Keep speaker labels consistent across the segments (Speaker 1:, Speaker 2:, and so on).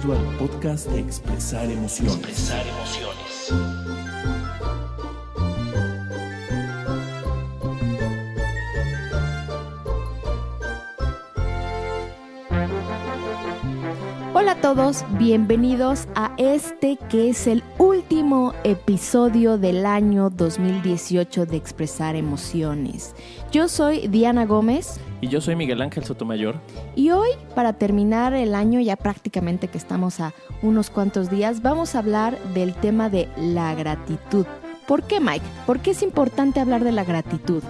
Speaker 1: Bienvenido al podcast de Expresar Emociones.
Speaker 2: Hola a todos, bienvenidos a este que es el último episodio del año 2018 de Expresar Emociones. Yo soy Diana Gómez.
Speaker 3: Y yo soy Miguel Ángel Sotomayor.
Speaker 2: Y hoy, para terminar el año, ya prácticamente que estamos a unos cuantos días, vamos a hablar del tema de la gratitud. ¿Por qué, Mike? ¿Por qué es importante hablar de la gratitud?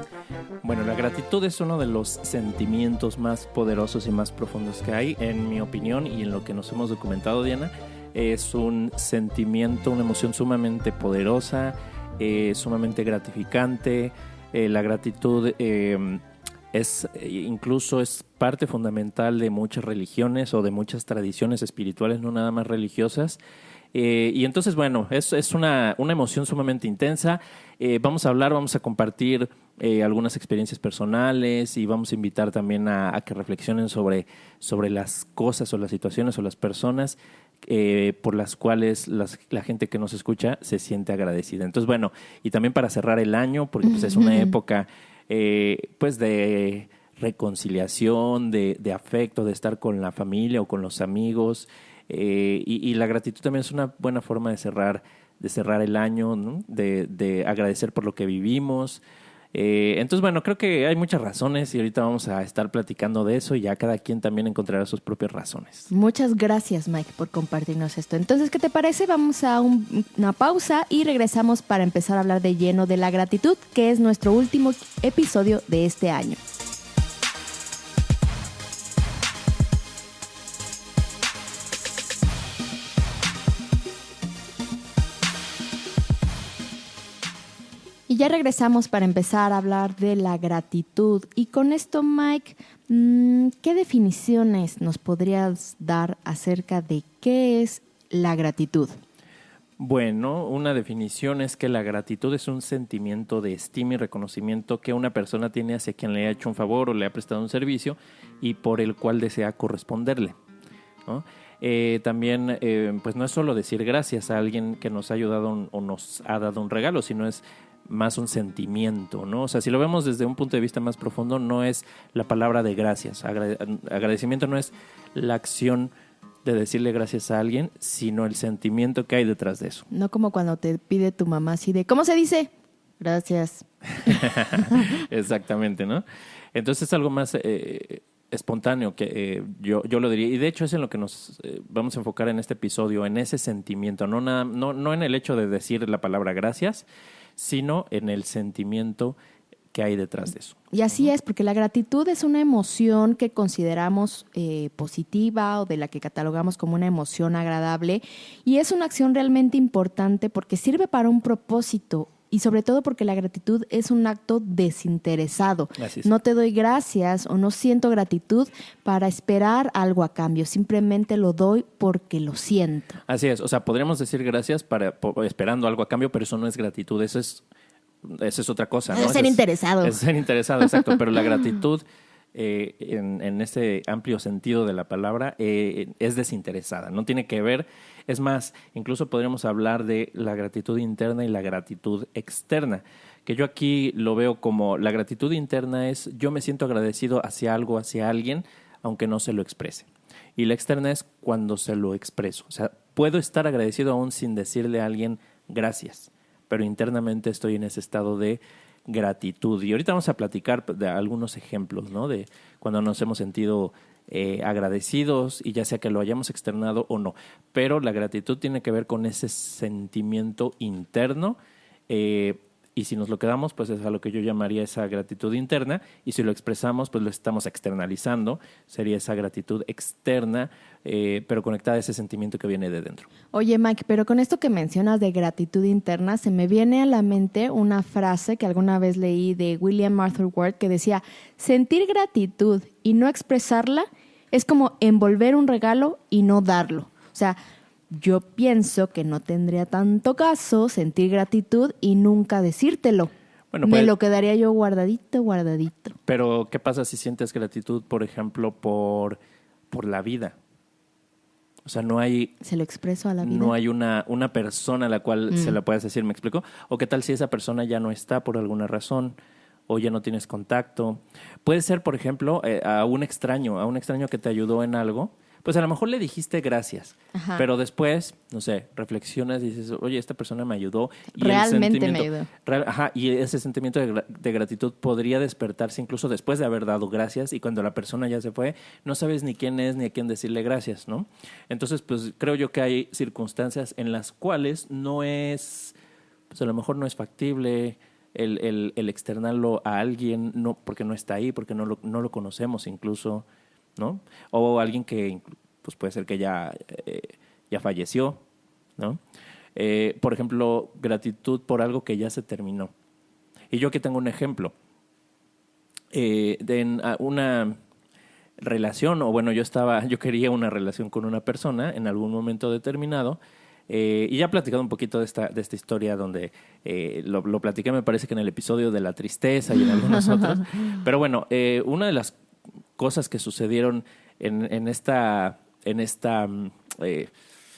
Speaker 3: Bueno, la gratitud es uno de los sentimientos más poderosos y más profundos que hay, en mi opinión y en lo que nos hemos documentado, Diana. Es un sentimiento, una emoción sumamente poderosa, sumamente gratificante. La gratitud incluso es parte fundamental de muchas religiones o de muchas tradiciones espirituales, no nada más religiosas. Y entonces, bueno, es una emoción sumamente intensa. Vamos a compartir algunas experiencias personales y vamos a invitar también a que reflexionen sobre las cosas o las situaciones o las personas por las cuales la gente que nos escucha se siente agradecida. Entonces, bueno, y también para cerrar el año, porque pues, es una época pues de reconciliación, de afecto, de estar con la familia o con los amigos. Y la gratitud también es una buena forma de cerrar el año, ¿no? De agradecer por lo que vivimos. Entonces, bueno, creo que hay muchas razones y ahorita vamos a estar platicando de eso y ya cada quien también encontrará sus propias razones.
Speaker 2: Muchas gracias, Mike, por compartirnos esto. Entonces, ¿qué te parece? Vamos a una pausa y regresamos para empezar a hablar de lleno de la gratitud, que es nuestro último episodio de este año. Y ya regresamos para empezar a hablar de la gratitud. Y con esto, Mike, ¿qué definiciones nos podrías dar acerca de qué es la gratitud?
Speaker 3: Bueno, una definición es que la gratitud es un sentimiento de estima y reconocimiento que una persona tiene hacia quien le ha hecho un favor o le ha prestado un servicio y por el cual desea corresponderle, ¿no? También, pues no es solo decir gracias a alguien que nos ha ayudado o nos ha dado un regalo, sino es más un sentimiento, ¿no? O sea, si lo vemos desde un punto de vista más profundo, no es la palabra de gracias. Agradecimiento no es la acción de decirle gracias a alguien, sino el sentimiento que hay detrás de eso.
Speaker 2: No como cuando te pide tu mamá así de, ¿cómo se dice? Gracias.
Speaker 3: Exactamente, ¿no? Entonces es algo más espontáneo que yo lo diría. Y de hecho es en lo que nos vamos a enfocar en este episodio, en ese sentimiento, no en el hecho de decir la palabra gracias, sino en el sentimiento que hay detrás de eso.
Speaker 2: Y así es, porque la gratitud es una emoción que consideramos positiva o de la que catalogamos como una emoción agradable y es una acción realmente importante porque sirve para un propósito y sobre todo porque la gratitud es un acto desinteresado.
Speaker 3: Así es.
Speaker 2: No te doy gracias o no siento gratitud para esperar algo a cambio, simplemente lo doy porque lo siento.
Speaker 3: Así es, o sea, podríamos decir gracias esperando algo a cambio, pero eso no es gratitud, eso es otra cosa, ¿no?
Speaker 2: Es ser interesado.
Speaker 3: Es ser interesado, exacto, pero la gratitud en ese amplio sentido de la palabra es desinteresada, no tiene que ver, es más, incluso podríamos hablar de la gratitud interna y la gratitud externa, que yo aquí lo veo como la gratitud interna es yo me siento agradecido hacia algo, hacia alguien, aunque no se lo exprese. Y la externa es cuando se lo expreso. O sea, puedo estar agradecido aún sin decirle a alguien gracias, pero internamente estoy en ese estado de gratitud. Y ahorita vamos a platicar de algunos ejemplos, ¿no? De cuando nos hemos sentido agradecidos y ya sea que lo hayamos externado o no. Pero la gratitud tiene que ver con ese sentimiento interno y si nos lo quedamos, pues es a lo que yo llamaría esa gratitud interna y si lo expresamos, pues lo estamos externalizando. Sería esa gratitud externa, pero conectada a ese sentimiento que viene de dentro.
Speaker 2: Oye, Mike, pero con esto que mencionas de gratitud interna, se me viene a la mente una frase que alguna vez leí de William Arthur Ward que decía, sentir gratitud y no expresarla es como envolver un regalo y no darlo. O sea, yo pienso que no tendría tanto caso sentir gratitud y nunca decírtelo. Bueno, me lo quedaría yo guardadito.
Speaker 3: Pero, ¿qué pasa si sientes gratitud, por ejemplo, por la vida? O sea, no hay...
Speaker 2: Se lo expreso a la vida.
Speaker 3: No hay una persona a la cual se la puedas decir, ¿me explico? O qué tal si esa persona ya no está por alguna razón o ya no tienes contacto. Puede ser, por ejemplo, a un extraño que te ayudó en algo. Pues a lo mejor le dijiste gracias,
Speaker 2: Ajá.
Speaker 3: pero después, no sé, reflexionas y dices, oye, esta persona me ayudó. Y
Speaker 2: Realmente me ayudó.
Speaker 3: Y ese sentimiento de gratitud podría despertarse incluso después de haber dado gracias, y cuando la persona ya se fue, no sabes ni quién es ni a quién decirle gracias, ¿no? Entonces, pues creo yo que hay circunstancias en las cuales no es, pues a lo mejor no es factible el externarlo a alguien, no, porque no está ahí, porque no lo conocemos incluso, ¿no? O alguien que pues puede ser que ya falleció, ¿no? Por ejemplo, gratitud por algo que ya se terminó. Y yo aquí tengo un ejemplo. Una relación, o bueno, yo quería una relación con una persona en algún momento determinado. Y ya he platicado un poquito de esta historia donde lo platiqué, me parece que en el episodio de la tristeza y en algunos otros. Pero bueno, una de las cosas que sucedieron en esta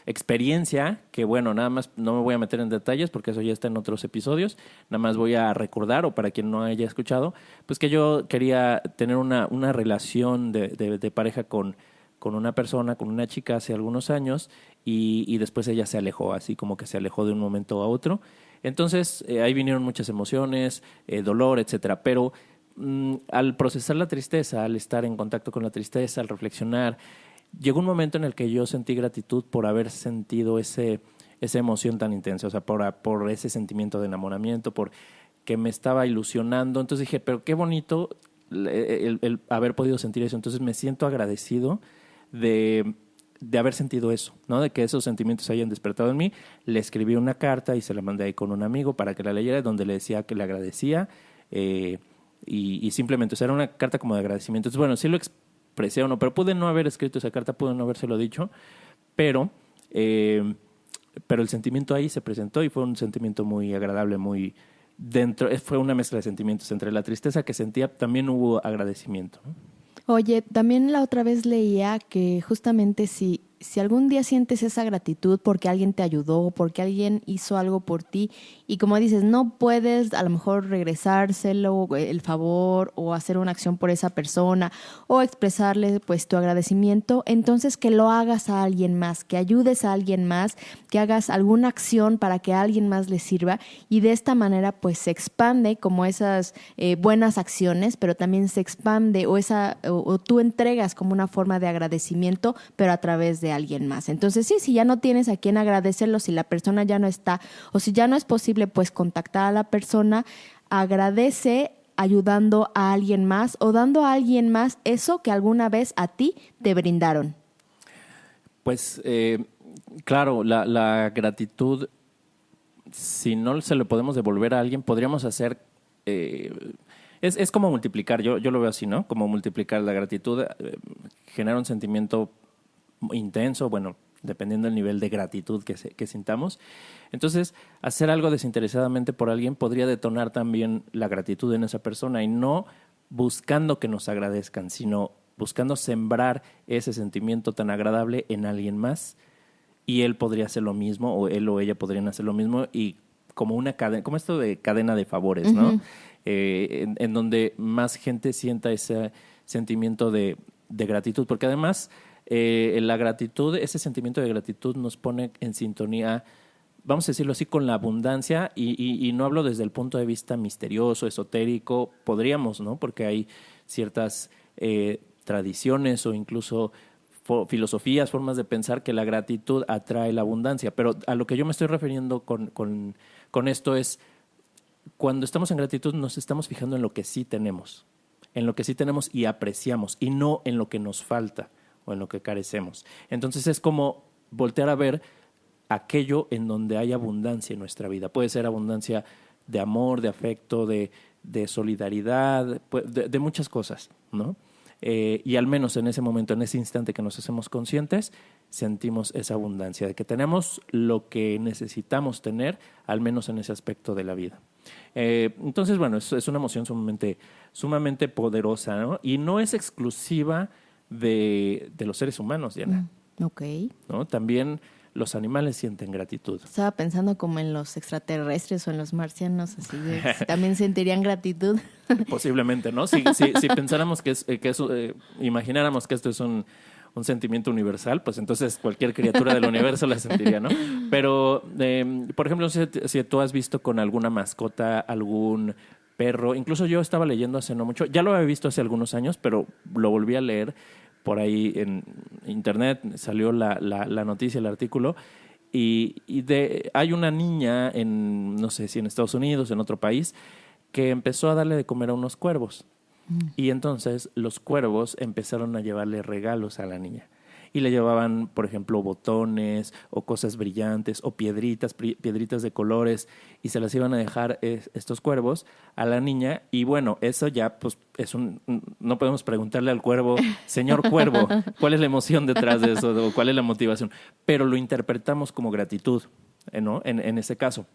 Speaker 3: experiencia, que bueno, nada más no me voy a meter en detalles porque eso ya está en otros episodios, nada más voy a recordar, o para quien no haya escuchado, pues que yo quería tener una relación de pareja con una persona, con una chica hace algunos años, y después ella se alejó, así como que se alejó de un momento a otro. Entonces ahí vinieron muchas emociones, dolor, etcétera, pero al procesar la tristeza, al estar en contacto con la tristeza, al reflexionar, llegó un momento en el que yo sentí gratitud por haber sentido esa emoción tan intensa, o sea, por ese sentimiento de enamoramiento, por que me estaba ilusionando. Entonces dije, pero qué bonito el haber podido sentir eso. Entonces me siento agradecido de haber sentido eso, ¿no? De que esos sentimientos se hayan despertado en mí. Le escribí una carta y se la mandé ahí con un amigo para que la leyera, donde le decía que le agradecía, y simplemente, o sea, era una carta como de agradecimiento. Entonces, bueno, sí lo expresé o no, pero pude no haber escrito esa carta, pude no habérselo dicho, pero el sentimiento ahí se presentó y fue un sentimiento muy agradable, fue una mezcla de sentimientos. Entre la tristeza que sentía también hubo agradecimiento, ¿no?
Speaker 2: Oye, también la otra vez leía que justamente si algún día sientes esa gratitud porque alguien te ayudó, porque alguien hizo algo por ti, y como dices, no puedes a lo mejor regresárselo, el favor, o hacer una acción por esa persona, o expresarle pues tu agradecimiento, entonces que lo hagas a alguien más, que ayudes a alguien más, que hagas alguna acción para que a alguien más le sirva, y de esta manera pues se expande como esas buenas acciones, pero también se expande o tú entregas como una forma de agradecimiento, pero a través de alguien más. Entonces sí, si ya no tienes a quien agradecerlo, si la persona ya no está, o si ya no es posible pues contactar a la persona, agradece ayudando a alguien más o dando a alguien más eso que alguna vez a ti te brindaron.
Speaker 3: Pues claro, la gratitud, si no se lo podemos devolver a alguien, podríamos hacer... es como multiplicar, yo lo veo así, ¿no? Como multiplicar la gratitud, genera un sentimiento intenso, bueno, dependiendo del nivel de gratitud que sintamos. Entonces, hacer algo desinteresadamente por alguien podría detonar también la gratitud en esa persona, y no buscando que nos agradezcan, sino buscando sembrar ese sentimiento tan agradable en alguien más, y él podría hacer lo mismo, o él o ella podrían hacer lo mismo, y como una cadena, como esto de cadena de favores, ¿no?
Speaker 2: Uh-huh.
Speaker 3: En donde más gente sienta ese sentimiento de gratitud, porque además la gratitud, ese sentimiento de gratitud nos pone en sintonía, vamos a decirlo así, con la abundancia, y no hablo desde el punto de vista misterioso, esotérico, podríamos, ¿no? Porque hay ciertas tradiciones o incluso filosofías, formas de pensar que la gratitud atrae la abundancia, pero a lo que yo me estoy refiriendo con esto es, cuando estamos en gratitud nos estamos fijando en lo que sí tenemos, y apreciamos, y no en lo que nos falta o en lo que carecemos. Entonces es como voltear a ver aquello en donde hay abundancia en nuestra vida. Puede ser abundancia de amor, de afecto, de solidaridad, de muchas cosas, ¿no? Y al menos en ese momento, en ese instante que nos hacemos conscientes, sentimos esa abundancia, de que tenemos lo que necesitamos tener, al menos en ese aspecto de la vida. Entonces, bueno, es una emoción sumamente poderosa, ¿no? Y no es exclusiva de los seres humanos, Diana.
Speaker 2: Ok.
Speaker 3: ¿no? También los animales sienten gratitud.
Speaker 2: Estaba pensando como en los extraterrestres o en los marcianos, así de si también sentirían gratitud.
Speaker 3: Posiblemente, ¿no? Si pensáramos imagináramos que esto es un sentimiento universal, pues entonces cualquier criatura del universo la sentiría, ¿no? Pero, por ejemplo, si tú has visto con alguna mascota, algún perro, incluso yo estaba leyendo hace no mucho, ya lo había visto hace algunos años, pero lo volví a leer por ahí en internet, salió la noticia, el artículo, hay una niña no sé si en Estados Unidos, en otro país, que empezó a darle de comer a unos cuervos. Y entonces los cuervos empezaron a llevarle regalos a la niña. Y le llevaban, por ejemplo, botones o cosas brillantes o piedritas de colores, y se las iban a dejar estos cuervos a la niña. Y bueno, eso ya pues no podemos preguntarle al cuervo, señor cuervo, ¿cuál es la emoción detrás de eso? ¿O cuál es la motivación? Pero lo interpretamos como gratitud, ¿no? En ese caso.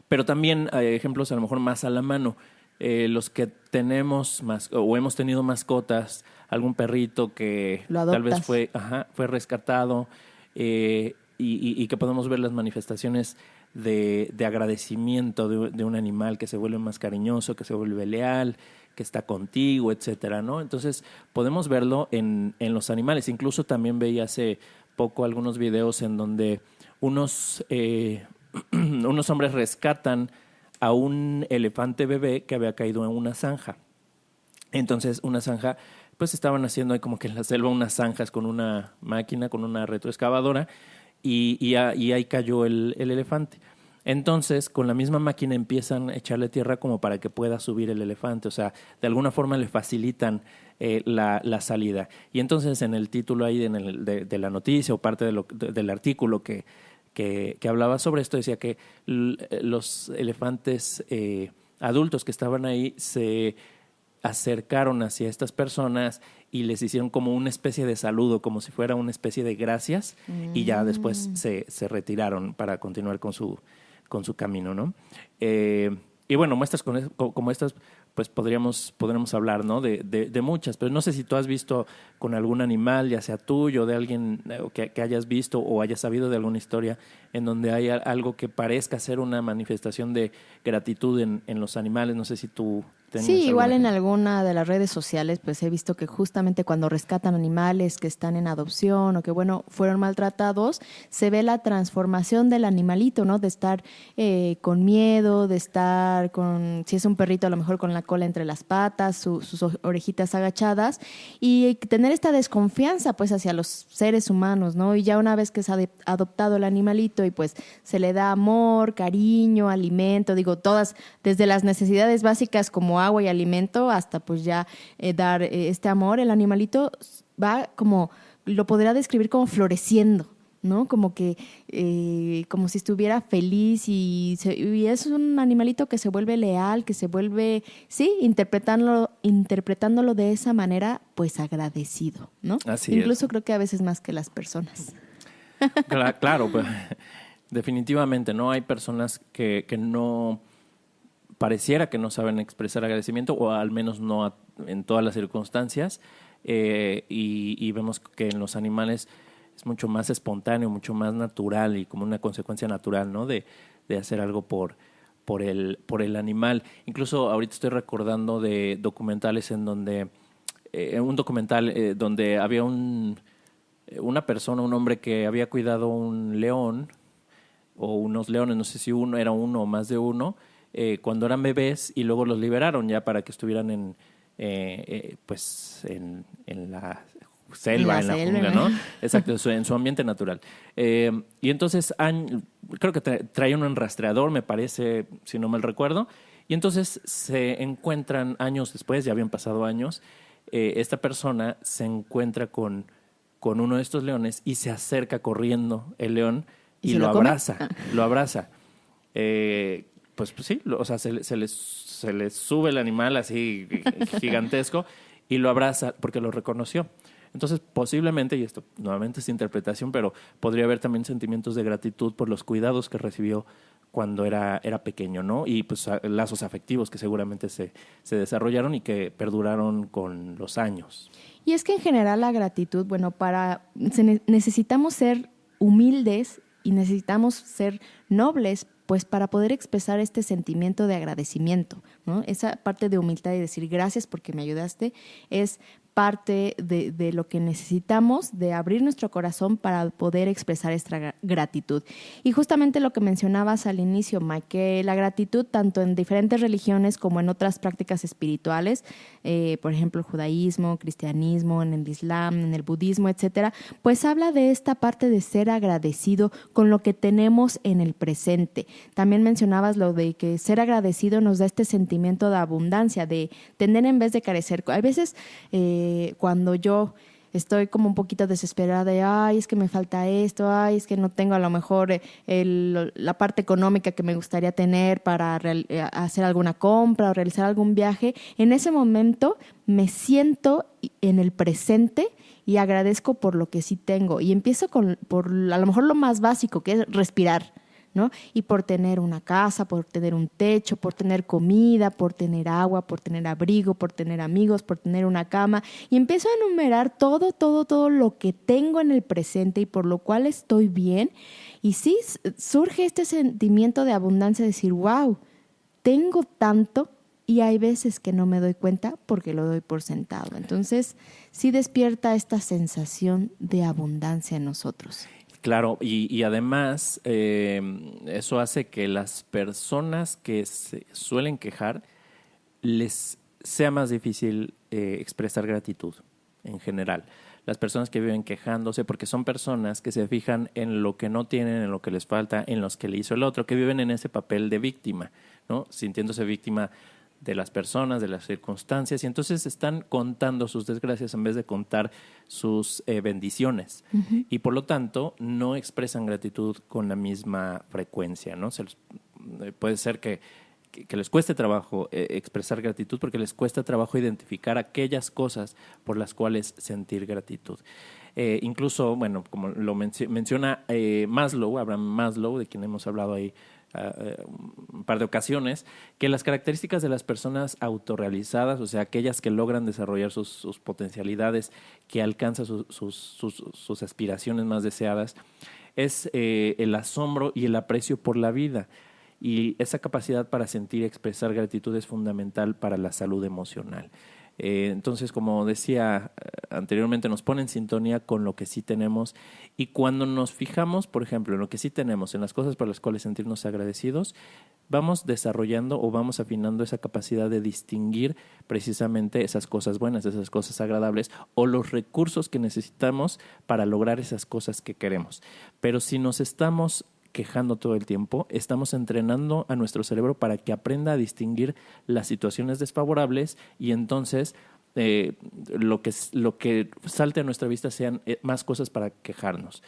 Speaker 3: Pero también hay ejemplos a lo mejor más a la mano. Los que tenemos o hemos tenido mascotas, algún perrito que tal vez fue rescatado, y que podemos ver las manifestaciones de agradecimiento de un animal que se vuelve más cariñoso, que se vuelve leal, que está contigo, etcétera, ¿no? Entonces podemos verlo en los animales. Incluso también veía hace poco algunos videos en donde unos hombres rescatan a un elefante bebé que había caído en una zanja. Entonces, una zanja, pues estaban haciendo ahí como que en la selva unas zanjas con una máquina, con una retroexcavadora, y ahí cayó el elefante. Entonces, con la misma máquina empiezan a echarle tierra como para que pueda subir el elefante. O sea, de alguna forma le facilitan la salida. Y entonces, en el título ahí de la noticia o parte del artículo que hablaba sobre esto, decía que los elefantes adultos que estaban ahí se acercaron hacia estas personas y les hicieron como una especie de saludo, como si fuera una especie de gracias, y ya después se retiraron para continuar con su camino, ¿no? Y bueno, muestras como estas, pues podríamos hablar, ¿no? De muchas, pero no sé si tú has visto con algún animal, ya sea tuyo, de alguien que hayas visto o hayas sabido de alguna historia en donde hay algo que parezca ser una manifestación de gratitud en los animales. No sé si tú
Speaker 2: Sí, igual en alguna de las redes sociales pues he visto que justamente cuando rescatan animales que están en adopción o que bueno fueron maltratados, se ve la transformación del animalito, ¿no? De estar con miedo, de estar si es un perrito a lo mejor con la cola entre las patas, sus orejitas agachadas, y tener esta desconfianza pues hacia los seres humanos, ¿no? Y ya una vez que es adoptado el animalito y pues se le da amor, cariño, alimento, digo, todas desde las necesidades básicas como agua y alimento hasta pues ya dar este amor, el animalito va como, lo podría describir como floreciendo, ¿no? Como que como si estuviera feliz y es un animalito que se vuelve leal, que se vuelve, sí, interpretándolo de esa manera, pues agradecido, ¿no?
Speaker 3: Así
Speaker 2: Incluso
Speaker 3: es.
Speaker 2: Creo que a veces más que las personas.
Speaker 3: Claro, pues, definitivamente, ¿no? Hay personas que no pareciera que no saben expresar agradecimiento, o al menos no en todas las circunstancias, y vemos que en los animales es mucho más espontáneo, mucho más natural y como una consecuencia natural, ¿no? De hacer algo por el animal. Incluso ahorita estoy recordando de documentales en donde un documental donde había una persona, un hombre que había cuidado un león o unos leones, no sé si era uno o más de uno, cuando eran bebés, y luego los liberaron ya para que estuvieran pues en la selva, en la jungla, ¿no? Exacto, en su ambiente natural. Y entonces creo que traía un rastreador, me parece, si no mal recuerdo, y entonces se encuentran años después, ya habían pasado años, esta persona se encuentra con uno de estos leones y se acerca corriendo el león y lo abraza, lo abraza. Pues sí, o sea, se les sube el animal así gigantesco y lo abraza porque lo reconoció. Entonces, posiblemente, y esto nuevamente es interpretación, pero podría haber también sentimientos de gratitud por los cuidados que recibió cuando era pequeño, ¿no? Y pues lazos afectivos que seguramente se desarrollaron y que perduraron con los años.
Speaker 2: Y es que en general la gratitud, bueno, necesitamos ser humildes y necesitamos ser nobles, pues para poder expresar este sentimiento de agradecimiento, ¿no? Esa parte de humildad y decir gracias porque me ayudaste es parte de lo que necesitamos, de abrir nuestro corazón para poder expresar esta gratitud. Y justamente lo que mencionabas al inicio, Mike, que la gratitud tanto en diferentes religiones como en otras prácticas espirituales, por ejemplo, el judaísmo, cristianismo, en el islam, en el budismo, etcétera, pues habla de esta parte de ser agradecido con lo que tenemos en el presente. También mencionabas lo de que ser agradecido nos da este sentimiento de abundancia, de tener en vez de carecer. Hay veces cuando yo estoy como un poquito desesperada de, ay, es que me falta esto, ay, es que no tengo a lo mejor la parte económica que me gustaría tener para hacer alguna compra o realizar algún viaje, en ese momento me siento en el presente y agradezco por lo que sí tengo. Y empiezo por a lo mejor lo más básico, que es respirar, ¿no? Y por tener una casa, por tener un techo, por tener comida, por tener agua, por tener abrigo, por tener amigos, por tener una cama. Y empiezo a enumerar todo lo que tengo en el presente y por lo cual estoy bien. Y sí, surge este sentimiento de abundancia, de decir, wow, tengo tanto. Y hay veces que no me doy cuenta porque lo doy por sentado. Entonces, sí despierta esta sensación de abundancia en nosotros.
Speaker 3: Claro, y además eso hace que las personas que se suelen quejar les sea más difícil expresar gratitud en general. Las personas que viven quejándose, porque son personas que se fijan en lo que no tienen, en lo que les falta, en los que le hizo el otro, que viven en ese papel de víctima, ¿no? Sintiéndose víctima de las personas, de las circunstancias, y entonces están contando sus desgracias en vez de contar sus bendiciones. Uh-huh. Y por lo tanto, no expresan gratitud con la misma frecuencia, ¿no? Puede ser que les cueste trabajo expresar gratitud porque les cuesta trabajo identificar aquellas cosas por las cuales sentir gratitud. Incluso, bueno, como lo menciona Abraham Maslow, de quien hemos hablado ahí un par de ocasiones, que las características de las personas autorrealizadas, o sea, aquellas que logran desarrollar sus potencialidades, que alcanzan sus aspiraciones más deseadas, es el asombro y el aprecio por la vida. Y esa capacidad para sentir y expresar gratitud es fundamental para la salud emocional. Entonces, como decía anteriormente, nos pone en sintonía con lo que sí tenemos, y cuando nos fijamos, por ejemplo, en lo que sí tenemos, en las cosas por las cuales sentirnos agradecidos, vamos desarrollando o vamos afinando esa capacidad de distinguir precisamente esas cosas buenas, esas cosas agradables o los recursos que necesitamos para lograr esas cosas que queremos. Pero si nos estamos quejando todo el tiempo, estamos entrenando a nuestro cerebro para que aprenda a distinguir las situaciones desfavorables, y entonces lo que salte a nuestra vista sean más cosas para quejarnos.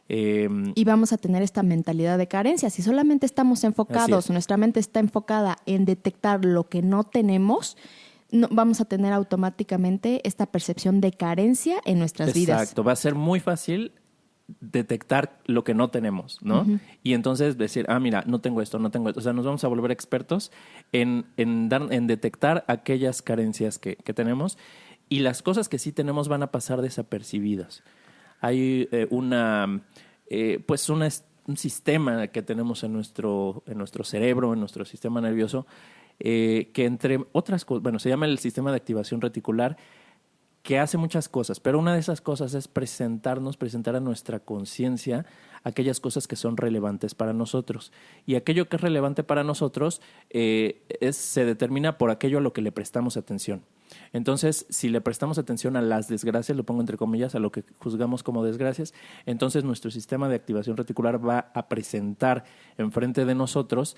Speaker 2: Y vamos a tener esta mentalidad de carencia. Si solamente estamos enfocados, nuestra mente está enfocada en detectar lo que no tenemos, no, vamos a tener automáticamente esta percepción de carencia en nuestras vidas.
Speaker 3: Exacto, va a ser muy fácil detectar lo que no tenemos, ¿no? Uh-huh. Y entonces decir, mira, no tengo esto. O sea, nos vamos a volver expertos en detectar aquellas carencias que tenemos, y las cosas que sí tenemos van a pasar desapercibidas. Hay un sistema que tenemos en nuestro cerebro, en nuestro sistema nervioso, que entre otras cosas, se llama el sistema de activación reticular, que hace muchas cosas, pero una de esas cosas es presentar a nuestra conciencia aquellas cosas que son relevantes para nosotros. Y aquello que es relevante para nosotros se determina por aquello a lo que le prestamos atención. Entonces, si le prestamos atención a las desgracias, lo pongo entre comillas, a lo que juzgamos como desgracias, entonces nuestro sistema de activación reticular va a presentar enfrente de nosotros,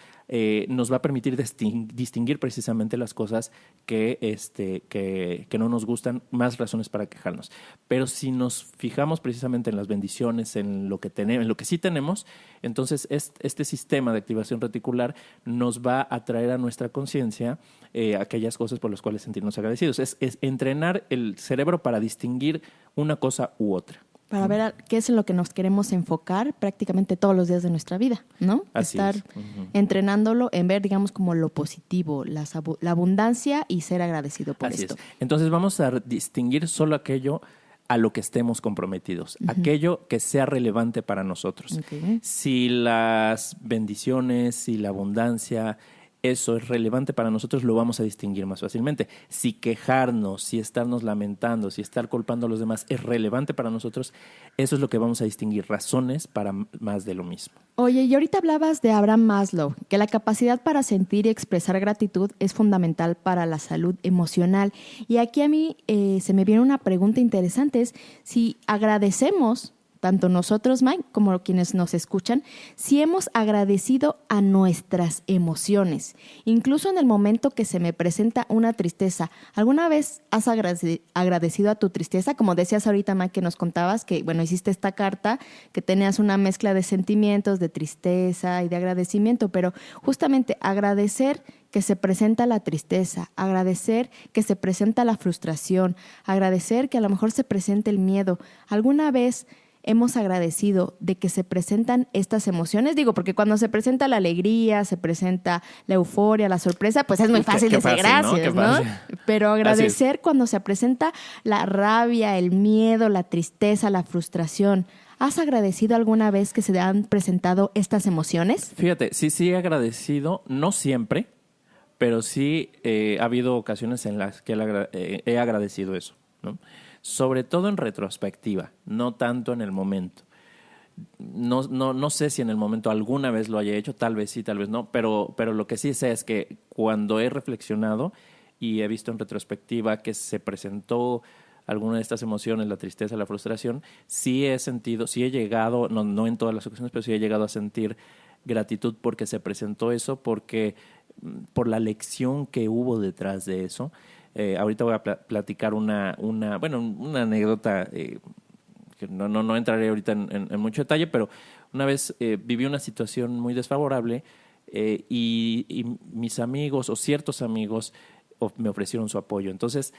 Speaker 3: nos va a permitir distinguir precisamente las cosas que no nos gustan, más razones para quejarnos. Pero si nos fijamos precisamente en las bendiciones, en lo que tenemos, en lo que sí tenemos, entonces este sistema de activación reticular nos va a traer a nuestra conciencia aquellas cosas por las cuales sentirnos agradecidos. Es entrenar el cerebro para distinguir una cosa u otra.
Speaker 2: Para ver qué es en lo que nos queremos enfocar prácticamente todos los días de nuestra vida, ¿no?
Speaker 3: Así
Speaker 2: Estar
Speaker 3: es. Uh-huh.
Speaker 2: entrenándolo en ver, digamos, como lo positivo, la abundancia y ser agradecido por
Speaker 3: Así
Speaker 2: esto.
Speaker 3: es. Entonces vamos a distinguir solo aquello a lo que estemos comprometidos, aquello que sea relevante para nosotros.
Speaker 2: Okay.
Speaker 3: Si las bendiciones, si la abundancia, eso es relevante para nosotros, lo vamos a distinguir más fácilmente. Si quejarnos, si estarnos lamentando, si estar culpando a los demás es relevante para nosotros, eso es lo que vamos a distinguir, razones para más de lo mismo.
Speaker 2: Oye, y ahorita hablabas de Abraham Maslow, que la capacidad para sentir y expresar gratitud es fundamental para la salud emocional. Y aquí a mí se me viene una pregunta interesante, es si agradecemos, tanto nosotros, Mike, como quienes nos escuchan, si hemos agradecido a nuestras emociones. Incluso en el momento que se me presenta una tristeza, ¿alguna vez has agradecido a tu tristeza? Como decías ahorita, Mike, que nos contabas que, bueno, hiciste esta carta, que tenías una mezcla de sentimientos, de tristeza y de agradecimiento, pero justamente agradecer que se presenta la tristeza, agradecer que se presenta la frustración, agradecer que a lo mejor se presenta el miedo. ¿Alguna vez hemos agradecido de que se presentan estas emociones? Digo, porque cuando se presenta la alegría, se presenta la euforia, la sorpresa, pues es muy fácil decir gracias, ¿no? Pero agradecer cuando se presenta la rabia, el miedo, la tristeza, la frustración. ¿Has agradecido alguna vez que se te han presentado estas emociones?
Speaker 3: Fíjate, sí he agradecido, no siempre, pero sí ha habido ocasiones en las que he agradecido eso, ¿no? Sobre todo en retrospectiva, no tanto en el momento. No sé si en el momento alguna vez lo haya hecho, tal vez sí, tal vez no, pero lo que sí sé es que cuando he reflexionado y he visto en retrospectiva que se presentó alguna de estas emociones, la tristeza, la frustración, sí he sentido, sí he llegado, no en todas las ocasiones, pero sí he llegado a sentir gratitud porque se presentó eso, por la lección que hubo detrás de eso. Ahorita voy a platicar una anécdota que no entraré ahorita en mucho detalle, pero una vez viví una situación muy desfavorable y mis amigos o ciertos amigos me ofrecieron su apoyo. Entonces,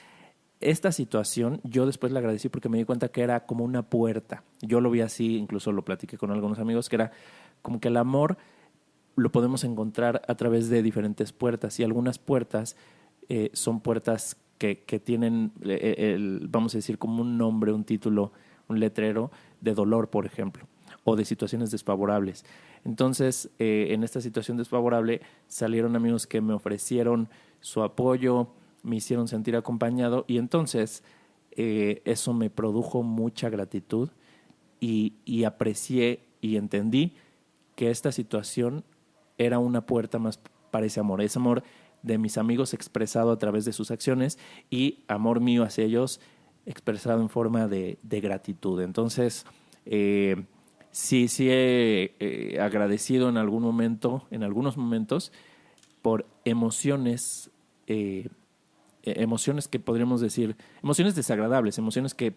Speaker 3: esta situación yo después la agradecí porque me di cuenta que era como una puerta. Yo lo vi así, incluso lo platiqué con algunos amigos, que era como que el amor lo podemos encontrar a través de diferentes puertas, y algunas puertas son puertas que tienen, vamos a decir, como un nombre, un título, un letrero de dolor, por ejemplo, o de situaciones desfavorables. Entonces, en esta situación desfavorable salieron amigos que me ofrecieron su apoyo, me hicieron sentir acompañado, y entonces eso me produjo mucha gratitud y aprecié y entendí que esta situación era una puerta más para ese amor de mis amigos expresado a través de sus acciones y amor mío hacia ellos expresado en forma de gratitud. Entonces, sí he agradecido en algunos momentos por emociones que podríamos decir, emociones desagradables, emociones que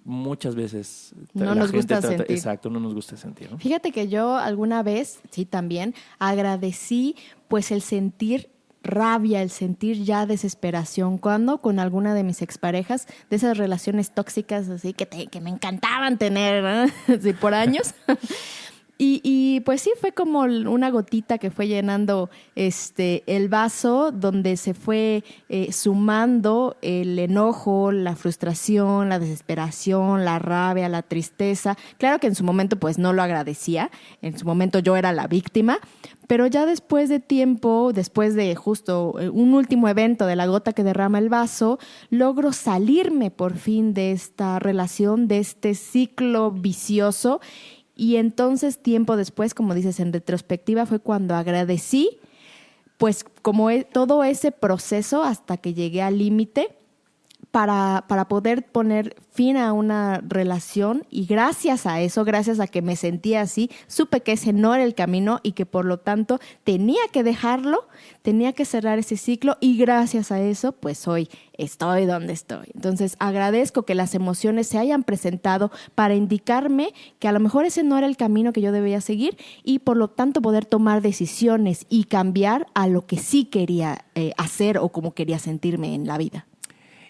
Speaker 3: muchas veces
Speaker 2: no nos gusta sentir.
Speaker 3: Exacto, no nos gusta sentir, ¿no?
Speaker 2: Fíjate que yo alguna vez, sí, también agradecí pues el sentir rabia, el sentir ya desesperación, cuando con alguna de mis exparejas, de esas relaciones tóxicas así que me encantaban tener, ¿no? Así, por años. Y pues sí, fue como una gotita que fue llenando el vaso, donde se fue sumando el enojo, la frustración, la desesperación, la rabia, la tristeza. Claro que en su momento pues no lo agradecía, en su momento yo era la víctima, pero ya después de tiempo, después de justo un último evento de la gota que derrama el vaso, logro salirme por fin de esta relación, de este ciclo vicioso. Y entonces, tiempo después, como dices, en retrospectiva, fue cuando agradecí, pues, como todo ese proceso hasta que llegué al límite para poder poner fin a una relación. Y gracias a eso, gracias a que me sentía así, supe que ese no era el camino y que por lo tanto tenía que dejarlo, tenía que cerrar ese ciclo, y gracias a eso, pues hoy estoy donde estoy. Entonces agradezco que las emociones se hayan presentado para indicarme que a lo mejor ese no era el camino que yo debía seguir, y por lo tanto poder tomar decisiones y cambiar a lo que sí quería hacer o como quería sentirme en la vida.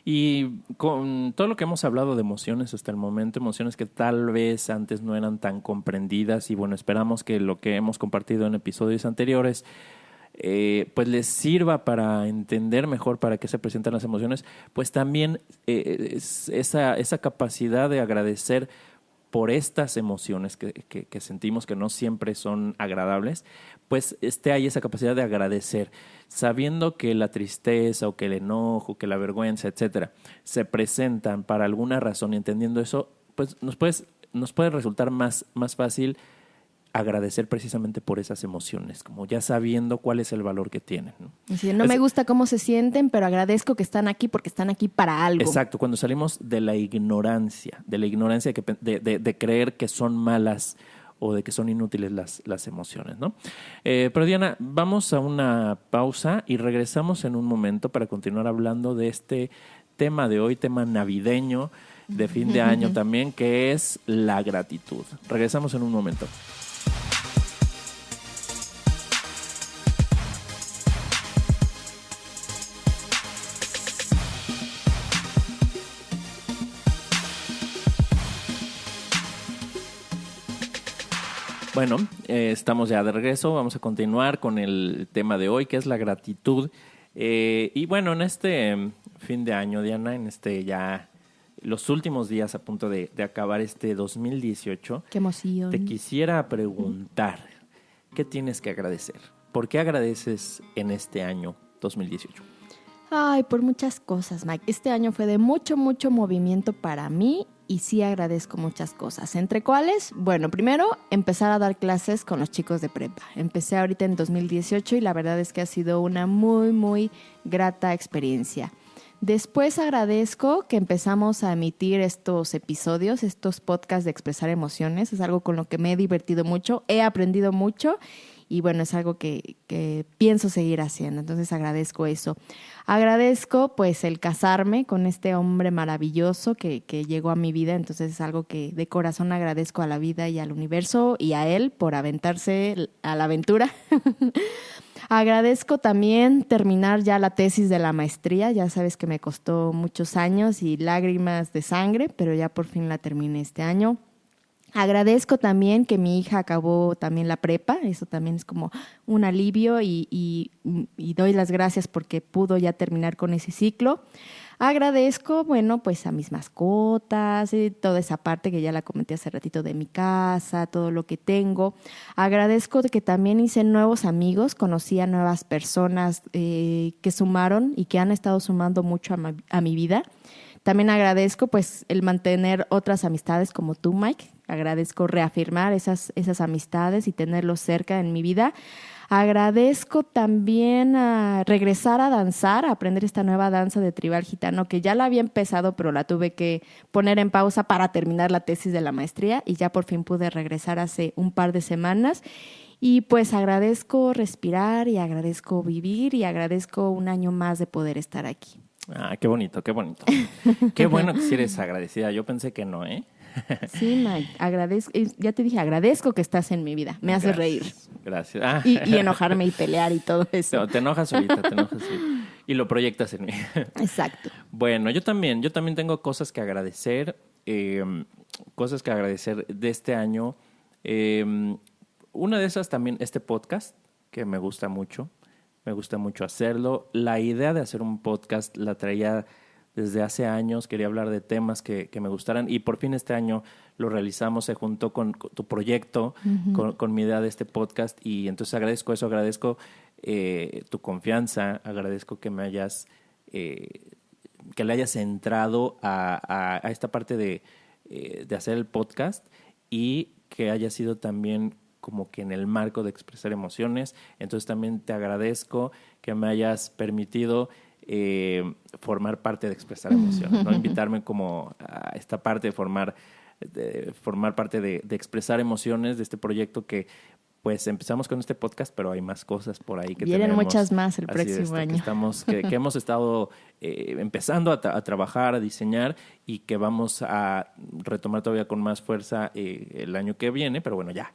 Speaker 3: Y con todo lo que hemos hablado de emociones hasta el momento, emociones que tal vez antes no eran tan comprendidas, y bueno, esperamos que lo que hemos compartido en episodios anteriores pues les sirva para entender mejor para qué se presentan las emociones, pues también esa capacidad de agradecer por estas emociones que sentimos que no siempre son agradables, pues hay esa capacidad de agradecer, sabiendo que la tristeza o que el enojo, que la vergüenza, etcétera, se presentan para alguna razón, y entendiendo eso, pues nos puede resultar más fácil agradecer precisamente por esas emociones, como ya sabiendo cuál es el valor que tienen, ¿no?
Speaker 2: Sí, no me gusta cómo se sienten, pero agradezco que están aquí porque están aquí para algo.
Speaker 3: Exacto, cuando salimos de la ignorancia de creer que son malas o de que son inútiles las emociones, ¿no? Pero Diana, vamos a una pausa y regresamos en un momento para continuar hablando de este tema de hoy, tema navideño, de fin de año también, que es la gratitud. Regresamos en un momento. Bueno, estamos ya de regreso. Vamos a continuar con el tema de hoy, que es la gratitud. Y bueno, en este fin de año, Diana, en ya los últimos días a punto de acabar este 2018.
Speaker 2: ¡Qué emoción!
Speaker 3: Te quisiera preguntar, ¿qué tienes que agradecer? ¿Por qué agradeces en este año 2018?
Speaker 2: Ay, por muchas cosas, Mike. Este año fue de mucho movimiento para mí y sí agradezco muchas cosas. ¿Entre cuáles? Bueno, primero, empezar a dar clases con los chicos de prepa. Empecé ahorita en 2018 y la verdad es que ha sido una muy grata experiencia. Después agradezco que empezamos a emitir estos episodios, estos podcasts de expresar emociones. Es algo con lo que me he divertido mucho, he aprendido mucho. Y bueno, es algo que pienso seguir haciendo, entonces agradezco eso. Agradezco pues el casarme con este hombre maravilloso que llegó a mi vida, entonces es algo que de corazón agradezco a la vida y al universo y a él por aventarse a la aventura. Agradezco también terminar ya la tesis de la maestría, ya sabes que me costó muchos años y lágrimas de sangre, pero ya por fin la terminé este año. Agradezco también que mi hija acabó también la prepa, eso también es como un alivio y doy las gracias porque pudo ya terminar con ese ciclo. Agradezco, bueno, pues a mis mascotas, toda esa parte que ya la comenté hace ratito de mi casa, todo lo que tengo. Agradezco que también hice nuevos amigos, conocí a nuevas personas que sumaron y que han estado sumando mucho a mi vida. También agradezco pues el mantener otras amistades como tú, Mike. Agradezco reafirmar esas amistades y tenerlos cerca en mi vida. Agradezco también a regresar a danzar, a aprender esta nueva danza de tribal gitano que ya la había empezado, pero la tuve que poner en pausa para terminar la tesis de la maestría y ya por fin pude regresar hace un par de semanas. Y pues agradezco respirar y agradezco vivir y agradezco un año más de poder estar aquí.
Speaker 3: Ah, qué bonito, qué bonito. Qué bueno que si eres agradecida. Yo pensé que no, ¿eh?
Speaker 2: Sí, Mike, agradezco, ya te dije, agradezco que estás en mi vida. Me haces reír.
Speaker 3: Gracias. Ah.
Speaker 2: Y enojarme y pelear y todo eso.
Speaker 3: No, te enojas ahorita. Y lo proyectas en mí.
Speaker 2: Exacto.
Speaker 3: Bueno, yo también tengo cosas que agradecer, de este año. Una de esas también, este podcast, que me gusta mucho hacerlo. La idea de hacer un podcast la traía desde hace años, quería hablar de temas que me gustaran y por fin este año lo realizamos, se juntó con tu proyecto, con mi idea de este podcast y entonces agradezco eso, agradezco tu confianza, agradezco que me hayas, que le hayas entrado a esta parte de hacer el podcast y que haya sido también como que en el marco de expresar emociones. Entonces también te agradezco que me hayas permitido formar parte de expresar emociones, ¿no? Invitarme como a esta parte de formar parte de expresar emociones de este proyecto que pues empezamos con este podcast, pero hay más cosas por ahí que
Speaker 2: Vienen
Speaker 3: tenemos.
Speaker 2: muchas más el
Speaker 3: Así es,
Speaker 2: próximo año.
Speaker 3: que hemos estado empezando a trabajar, a diseñar y que vamos a retomar todavía con más fuerza el año que viene, pero bueno, ya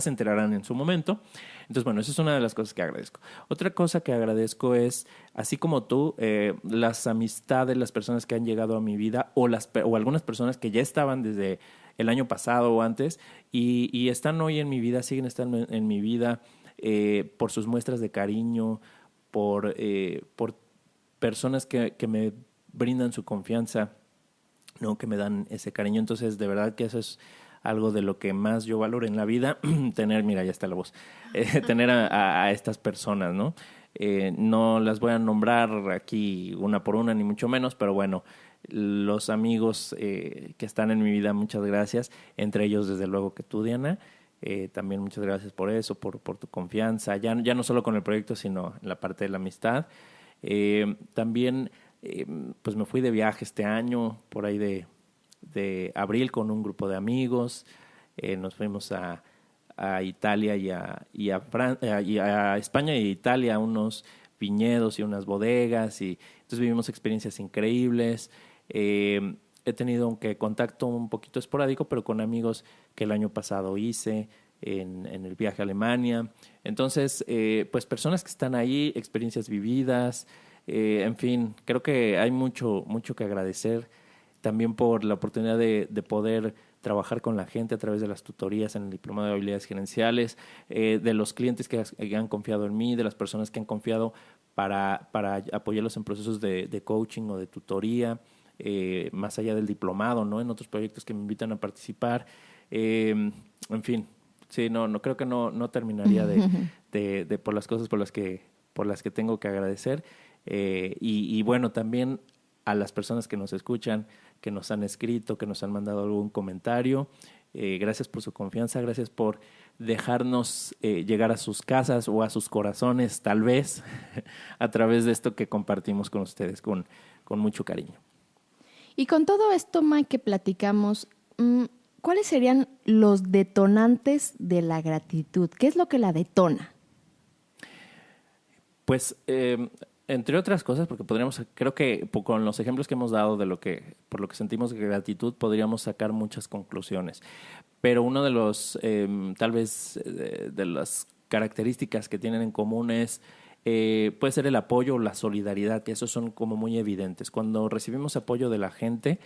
Speaker 3: se enterarán en su momento. Entonces, bueno, esa es una de las cosas que agradezco. Otra cosa que agradezco es, así como tú, las amistades, las personas que han llegado a mi vida o algunas personas que ya estaban desde el año pasado o antes y están hoy en mi vida, siguen estando en mi vida por sus muestras de cariño, por personas que me brindan su confianza, ¿no? Que me dan ese cariño. Entonces, de verdad que eso es algo de lo que más yo valoro en la vida, tener, mira, ya está la voz, tener a estas personas, ¿no? No las voy a nombrar aquí una por una, ni mucho menos, pero bueno, los amigos que están en mi vida, muchas gracias, entre ellos desde luego que tú, Diana, también muchas gracias por eso, por tu confianza, ya no solo con el proyecto, sino en la parte de la amistad. También, pues me fui de viaje este año, por ahí de abril con un grupo de amigos, nos fuimos a Italia y a España y Italia, a unos viñedos y unas bodegas, y entonces vivimos experiencias increíbles. He tenido aunque contacto un poquito esporádico, pero con amigos que el año pasado hice en el viaje a Alemania. Entonces, pues personas que están ahí, experiencias vividas, en fin, creo que hay mucho que agradecer también por la oportunidad de poder trabajar con la gente a través de las tutorías en el Diplomado de Habilidades Gerenciales, de los clientes que han confiado en mí, de las personas que han confiado para apoyarlos en procesos de coaching o de tutoría, más allá del diplomado, ¿no? En otros proyectos que me invitan a participar. En fin, sí, no creo que no terminaría de por las cosas por las que tengo que agradecer. Y bueno, también a las personas que nos escuchan, que nos han escrito, que nos han mandado algún comentario. Gracias por su confianza, gracias por dejarnos llegar a sus casas o a sus corazones, tal vez, a través de esto que compartimos con ustedes con mucho cariño.
Speaker 2: Y con todo esto, Mike, que platicamos, ¿cuáles serían los detonantes de la gratitud? ¿Qué es lo que la detona?
Speaker 3: Pues, entre otras cosas, porque creo que con los ejemplos que hemos dado por lo que sentimos gratitud, podríamos sacar muchas conclusiones. Pero uno de los, tal vez, de las características que tienen en común es, puede ser el apoyo o la solidaridad, que esos son como muy evidentes. Cuando recibimos apoyo de la gente,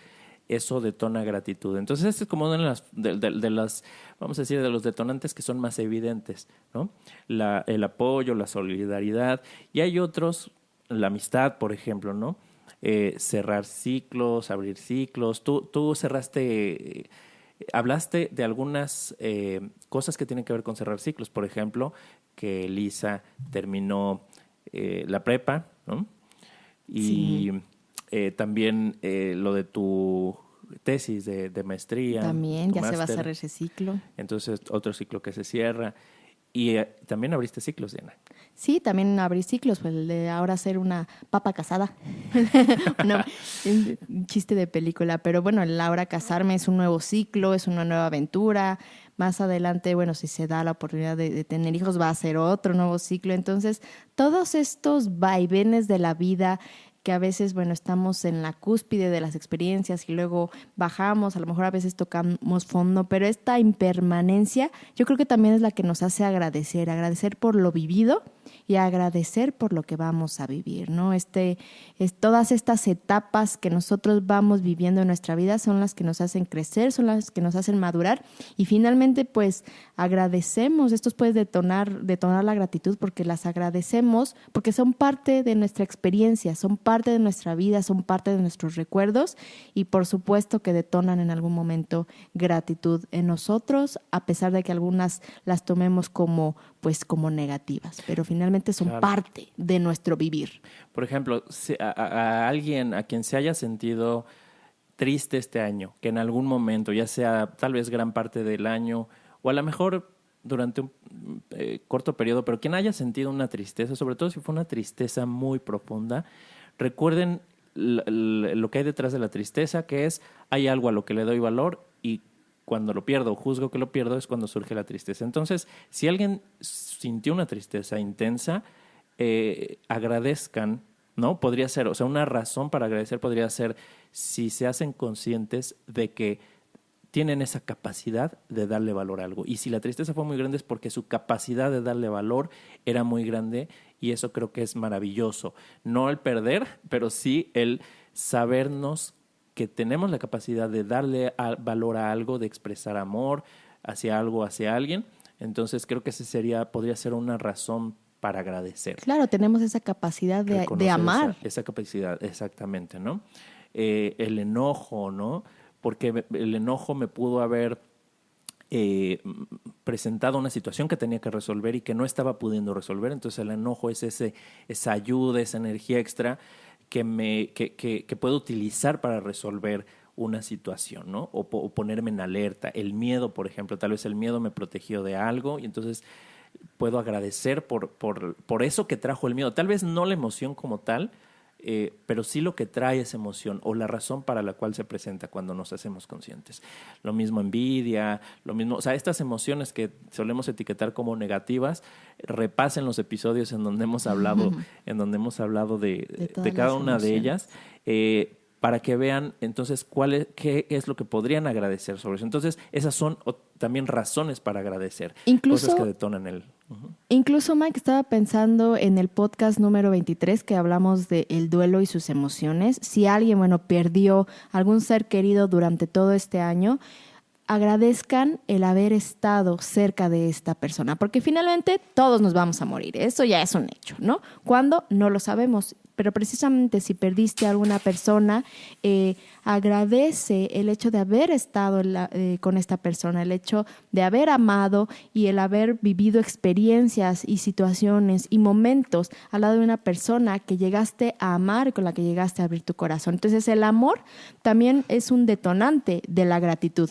Speaker 3: eso detona gratitud. Entonces, este es como una de las, vamos a decir, de los detonantes que son más evidentes, ¿no? El apoyo, la solidaridad. Y hay otros, la amistad, por ejemplo, ¿no? Cerrar ciclos, abrir ciclos. Tú cerraste, hablaste de algunas cosas que tienen que ver con cerrar ciclos. Por ejemplo, que Lisa terminó la prepa, ¿no? Y sí. También lo de tu tesis de maestría.
Speaker 2: También, ya
Speaker 3: máster.
Speaker 2: se va a cerrar ese ciclo.
Speaker 3: Entonces, otro ciclo que se cierra. Y también abriste ciclos, Diana.
Speaker 2: Sí, también abrí ciclos, pues el de ahora ser una papa casada. No, un chiste de película, pero bueno, el ahora casarme es un nuevo ciclo, es una nueva aventura. Más adelante, bueno, si se da la oportunidad de tener hijos, va a ser otro nuevo ciclo. Entonces, todos estos vaivenes de la vida que a veces, bueno, estamos en la cúspide de las experiencias y luego bajamos, a lo mejor a veces tocamos fondo, pero esta impermanencia yo creo que también es la que nos hace agradecer por lo vivido y agradecer por lo que vamos a vivir, ¿no? Todas estas etapas que nosotros vamos viviendo en nuestra vida son las que nos hacen crecer, son las que nos hacen madurar y finalmente pues agradecemos, esto puede detonar la gratitud porque las agradecemos, porque son parte de nuestra experiencia, son parte de nuestra vida, son parte de nuestros recuerdos y por supuesto que detonan en algún momento gratitud en nosotros, a pesar de que algunas las tomemos como negativas, pero finalmente son
Speaker 3: claro.
Speaker 2: parte de nuestro vivir.
Speaker 3: Por ejemplo, a alguien a quien se haya sentido triste este año, que en algún momento, ya sea tal vez gran parte del año, o a lo mejor durante un corto periodo, pero quien haya sentido una tristeza, sobre todo si fue una tristeza muy profunda, recuerden lo que hay detrás de la tristeza, que es, hay algo a lo que le doy valor y cuando lo pierdo o juzgo que lo pierdo es cuando surge la tristeza. Entonces, si alguien sintió una tristeza intensa, agradezcan, ¿no? Podría ser, o sea, una razón para agradecer podría ser si se hacen conscientes de que tienen esa capacidad de darle valor a algo. Y si la tristeza fue muy grande es porque su capacidad de darle valor era muy grande, y eso creo que es maravilloso. No el perder, pero sí el sabernos que tenemos la capacidad de darle valor a algo, de expresar amor hacia algo, hacia alguien. Entonces creo que ese podría ser una razón para agradecer.
Speaker 2: Claro, tenemos esa capacidad de amar.
Speaker 3: Esa capacidad, exactamente, ¿no? El enojo, ¿no? Porque el enojo me pudo haber presentado una situación que tenía que resolver y que no estaba pudiendo resolver. Entonces el enojo es esa ayuda, esa energía extra que puedo utilizar para resolver una situación, ¿no? O ponerme en alerta. El miedo, por ejemplo, tal vez el miedo me protegió de algo y entonces puedo agradecer por eso que trajo el miedo. Tal vez no la emoción como tal, pero sí lo que trae esa emoción o la razón para la cual se presenta cuando nos hacemos conscientes. Lo mismo envidia, lo mismo, o sea, estas emociones que solemos etiquetar como negativas, repasen los episodios en donde hemos hablado, de cada una de ellas, para que vean entonces qué es lo que podrían agradecer sobre eso. Entonces, esas son también razones para agradecer. Cosas que detonan el... Uh-huh.
Speaker 2: Incluso, Mike, estaba pensando en el podcast número 23 que hablamos del duelo y sus emociones. Si alguien, perdió algún ser querido durante todo este año, agradezcan el haber estado cerca de esta persona, porque finalmente todos nos vamos a morir. Eso ya es un hecho, ¿no? ¿Cuándo? No lo sabemos. Pero precisamente si perdiste a alguna persona, agradece el hecho de haber estado con esta persona, el hecho de haber amado y el haber vivido experiencias y situaciones y momentos al lado de una persona que llegaste a amar y con la que llegaste a abrir tu corazón. Entonces el amor también es un detonante de la gratitud.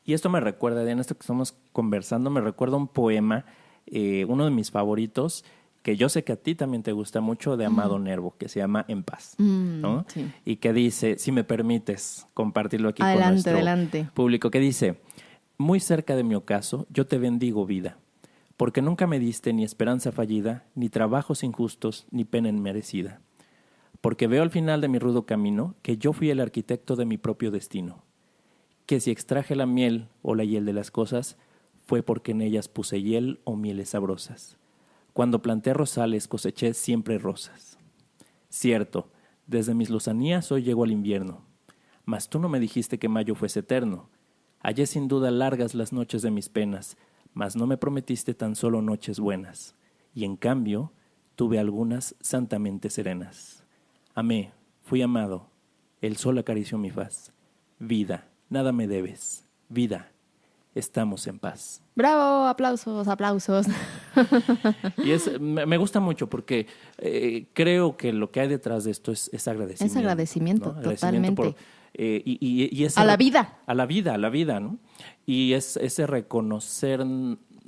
Speaker 3: Y esto me recuerda, Diana, esto que estamos conversando, me recuerda un poema, uno de mis favoritos, que yo sé que a ti también te gusta mucho, de Amado Nervo, que se llama En Paz, ¿no?
Speaker 2: Sí.
Speaker 3: Y que dice, si me permites compartirlo aquí
Speaker 2: adelante,
Speaker 3: con nuestro
Speaker 2: adelante.
Speaker 3: público, que dice, muy cerca de mi ocaso, yo te bendigo vida, porque nunca me diste ni esperanza fallida, ni trabajos injustos, ni pena inmerecida. Porque veo al final de mi rudo camino que yo fui el arquitecto de mi propio destino, que si extraje la miel o la hiel de las cosas, fue porque en ellas puse hiel o mieles sabrosas. Cuando planté rosales coseché siempre rosas. Cierto, desde mis lozanías hoy llego al invierno, mas tú no me dijiste que mayo fuese eterno. Hallé sin duda largas las noches de mis penas, mas no me prometiste tan solo noches buenas, y en cambio tuve algunas santamente serenas. Amé, fui amado, el sol acarició mi faz. Vida, nada me debes. Vida, estamos en paz.
Speaker 2: ¡Bravo! Aplausos, aplausos.
Speaker 3: Y me gusta mucho porque creo que lo que hay detrás de esto es agradecimiento.
Speaker 2: Es agradecimiento, ¿no? Totalmente.
Speaker 3: Y
Speaker 2: a la vida.
Speaker 3: A la vida, ¿no? Y es ese reconocer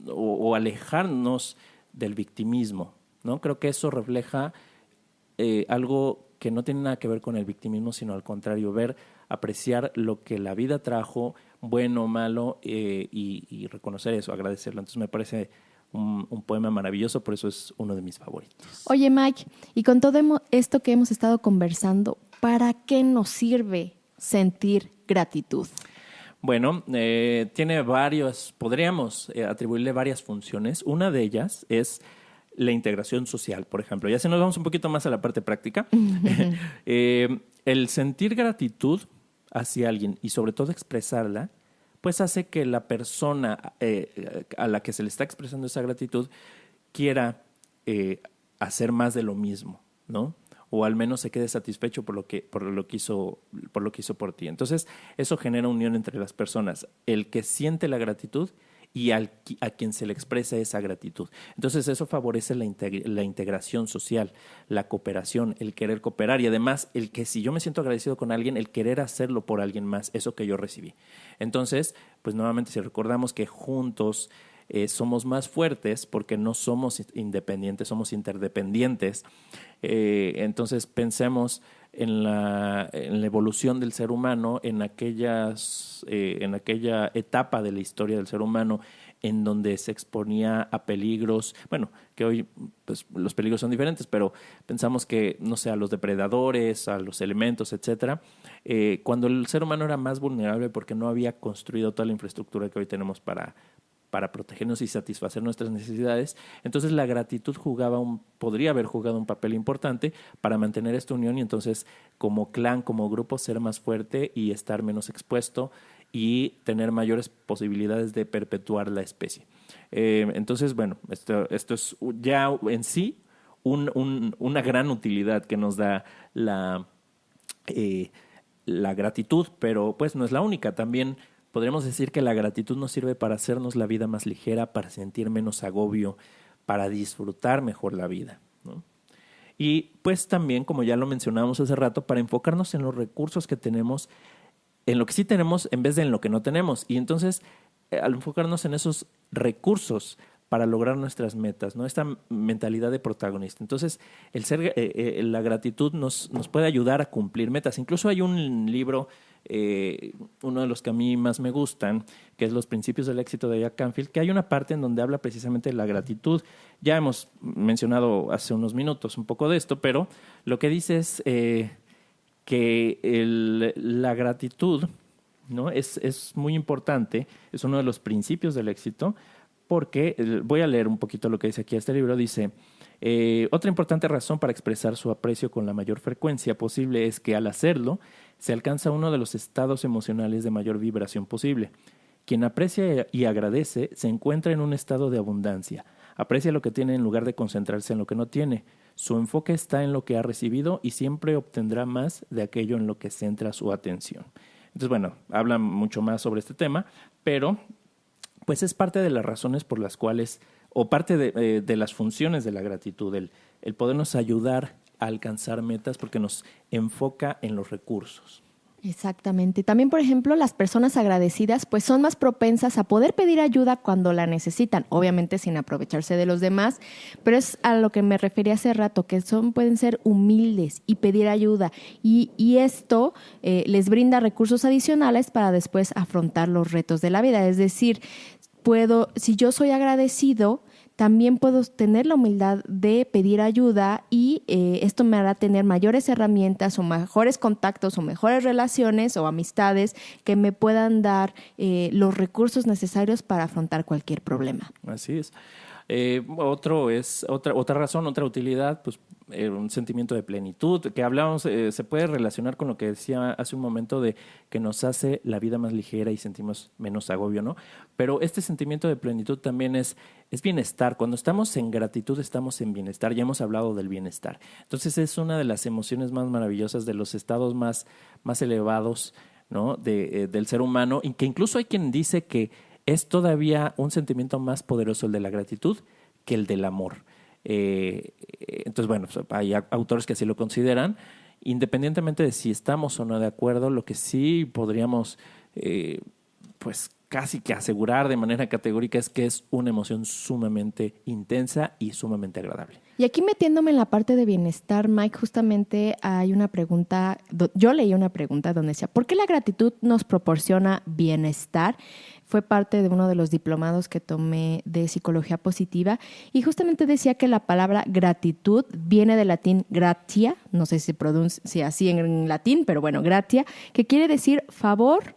Speaker 3: o alejarnos del victimismo, ¿no? Creo que eso refleja algo que no tiene nada que ver con el victimismo, sino al contrario, apreciar lo que la vida trajo, bueno o malo, y reconocer eso, agradecerlo. Entonces me parece un poema maravilloso, por eso es uno de mis favoritos.
Speaker 2: Oye, Mike, y con todo esto que hemos estado conversando, ¿para qué nos sirve sentir gratitud?
Speaker 3: Bueno, podríamos atribuirle varias funciones. Una de ellas es la integración social, por ejemplo. Ya si nos vamos un poquito más a la parte práctica, el sentir gratitud hacia alguien y sobre todo expresarla, pues hace que la persona a la que se le está expresando esa gratitud quiera hacer más de lo mismo, ¿no? O al menos se quede satisfecho por lo que hizo por ti. Entonces, eso genera unión entre las personas. El que siente la gratitud y a quien se le expresa esa gratitud. Entonces eso favorece la integración social, la cooperación, el querer cooperar y además el que si yo me siento agradecido con alguien, el querer hacerlo por alguien más, eso que yo recibí. Entonces, pues nuevamente si recordamos que juntos somos más fuertes porque no somos independientes, somos interdependientes. Entonces pensemos en la evolución del ser humano, en aquella etapa de la historia del ser humano en donde se exponía a peligros, bueno, que hoy pues, los peligros son diferentes, pero pensamos que, no sé, a los depredadores, a los elementos, etcétera, cuando el ser humano era más vulnerable porque no había construido toda la infraestructura que hoy tenemos para protegernos y satisfacer nuestras necesidades. Entonces la gratitud podría haber jugado un papel importante para mantener esta unión y entonces como clan, como grupo, ser más fuerte y estar menos expuesto y tener mayores posibilidades de perpetuar la especie. Entonces, bueno, esto es ya en sí una gran utilidad que nos da la gratitud, pero pues no es la única. También podríamos decir que la gratitud nos sirve para hacernos la vida más ligera, para sentir menos agobio, para disfrutar mejor la vida, ¿no? Y pues también, como ya lo mencionábamos hace rato, para enfocarnos en los recursos que tenemos, en lo que sí tenemos en vez de en lo que no tenemos. Y entonces, al enfocarnos en esos recursos para lograr nuestras metas, ¿no? Esta mentalidad de protagonista. Entonces, la gratitud nos puede ayudar a cumplir metas. Incluso hay un libro, uno de los que a mí más me gustan, que es Los Principios del Éxito de Jack Canfield, que hay una parte en donde habla precisamente de la gratitud. Ya hemos mencionado hace unos minutos un poco de esto, pero lo que dice es que la gratitud, ¿no? es muy importante, es uno de los principios del éxito, porque voy a leer un poquito lo que dice aquí este libro. Dice, otra importante razón para expresar su aprecio con la mayor frecuencia posible es que al hacerlo se alcanza uno de los estados emocionales de mayor vibración posible. Quien aprecia y agradece se encuentra en un estado de abundancia. Aprecia lo que tiene en lugar de concentrarse en lo que no tiene. Su enfoque está en lo que ha recibido y siempre obtendrá más de aquello en lo que centra su atención. Entonces, bueno, habla mucho más sobre este tema, pero pues es parte de las razones por las cuales, o parte de las funciones de la gratitud, el podernos ayudar a alcanzar metas porque nos enfoca en los recursos.
Speaker 2: Exactamente. También, por ejemplo, las personas agradecidas pues son más propensas a poder pedir ayuda cuando la necesitan, obviamente sin aprovecharse de los demás, pero es a lo que me refería hace rato, que pueden ser humildes y pedir ayuda y esto les brinda recursos adicionales para después afrontar los retos de la vida. Es decir, si yo soy agradecido, también puedo tener la humildad de pedir ayuda y esto me hará tener mayores herramientas o mejores contactos o mejores relaciones o amistades que me puedan dar los recursos necesarios para afrontar cualquier problema.
Speaker 3: Así es. Otra razón, otra utilidad, pues un sentimiento de plenitud, que hablábamos, se puede relacionar con lo que decía hace un momento de que nos hace la vida más ligera y sentimos menos agobio, ¿no? Pero este sentimiento de plenitud también es bienestar. Cuando estamos en gratitud, estamos en bienestar. Ya hemos hablado del bienestar. Entonces es una de las emociones más maravillosas, de los estados más elevados, ¿no? del ser humano, y que incluso hay quien dice que es todavía un sentimiento más poderoso el de la gratitud que el del amor. Entonces, bueno, hay autores que así lo consideran. Independientemente de si estamos o no de acuerdo, lo que sí podríamos, pues casi que asegurar de manera categórica es que es una emoción sumamente intensa y sumamente agradable.
Speaker 2: Y aquí metiéndome en la parte de bienestar, Mike, justamente hay una pregunta, yo leí una pregunta donde decía, ¿por qué la gratitud nos proporciona bienestar? Fue parte de uno de los diplomados que tomé de psicología positiva y justamente decía que la palabra gratitud viene del latín gratia, no sé si se pronuncia así en latín, pero bueno, gratia, que quiere decir favor,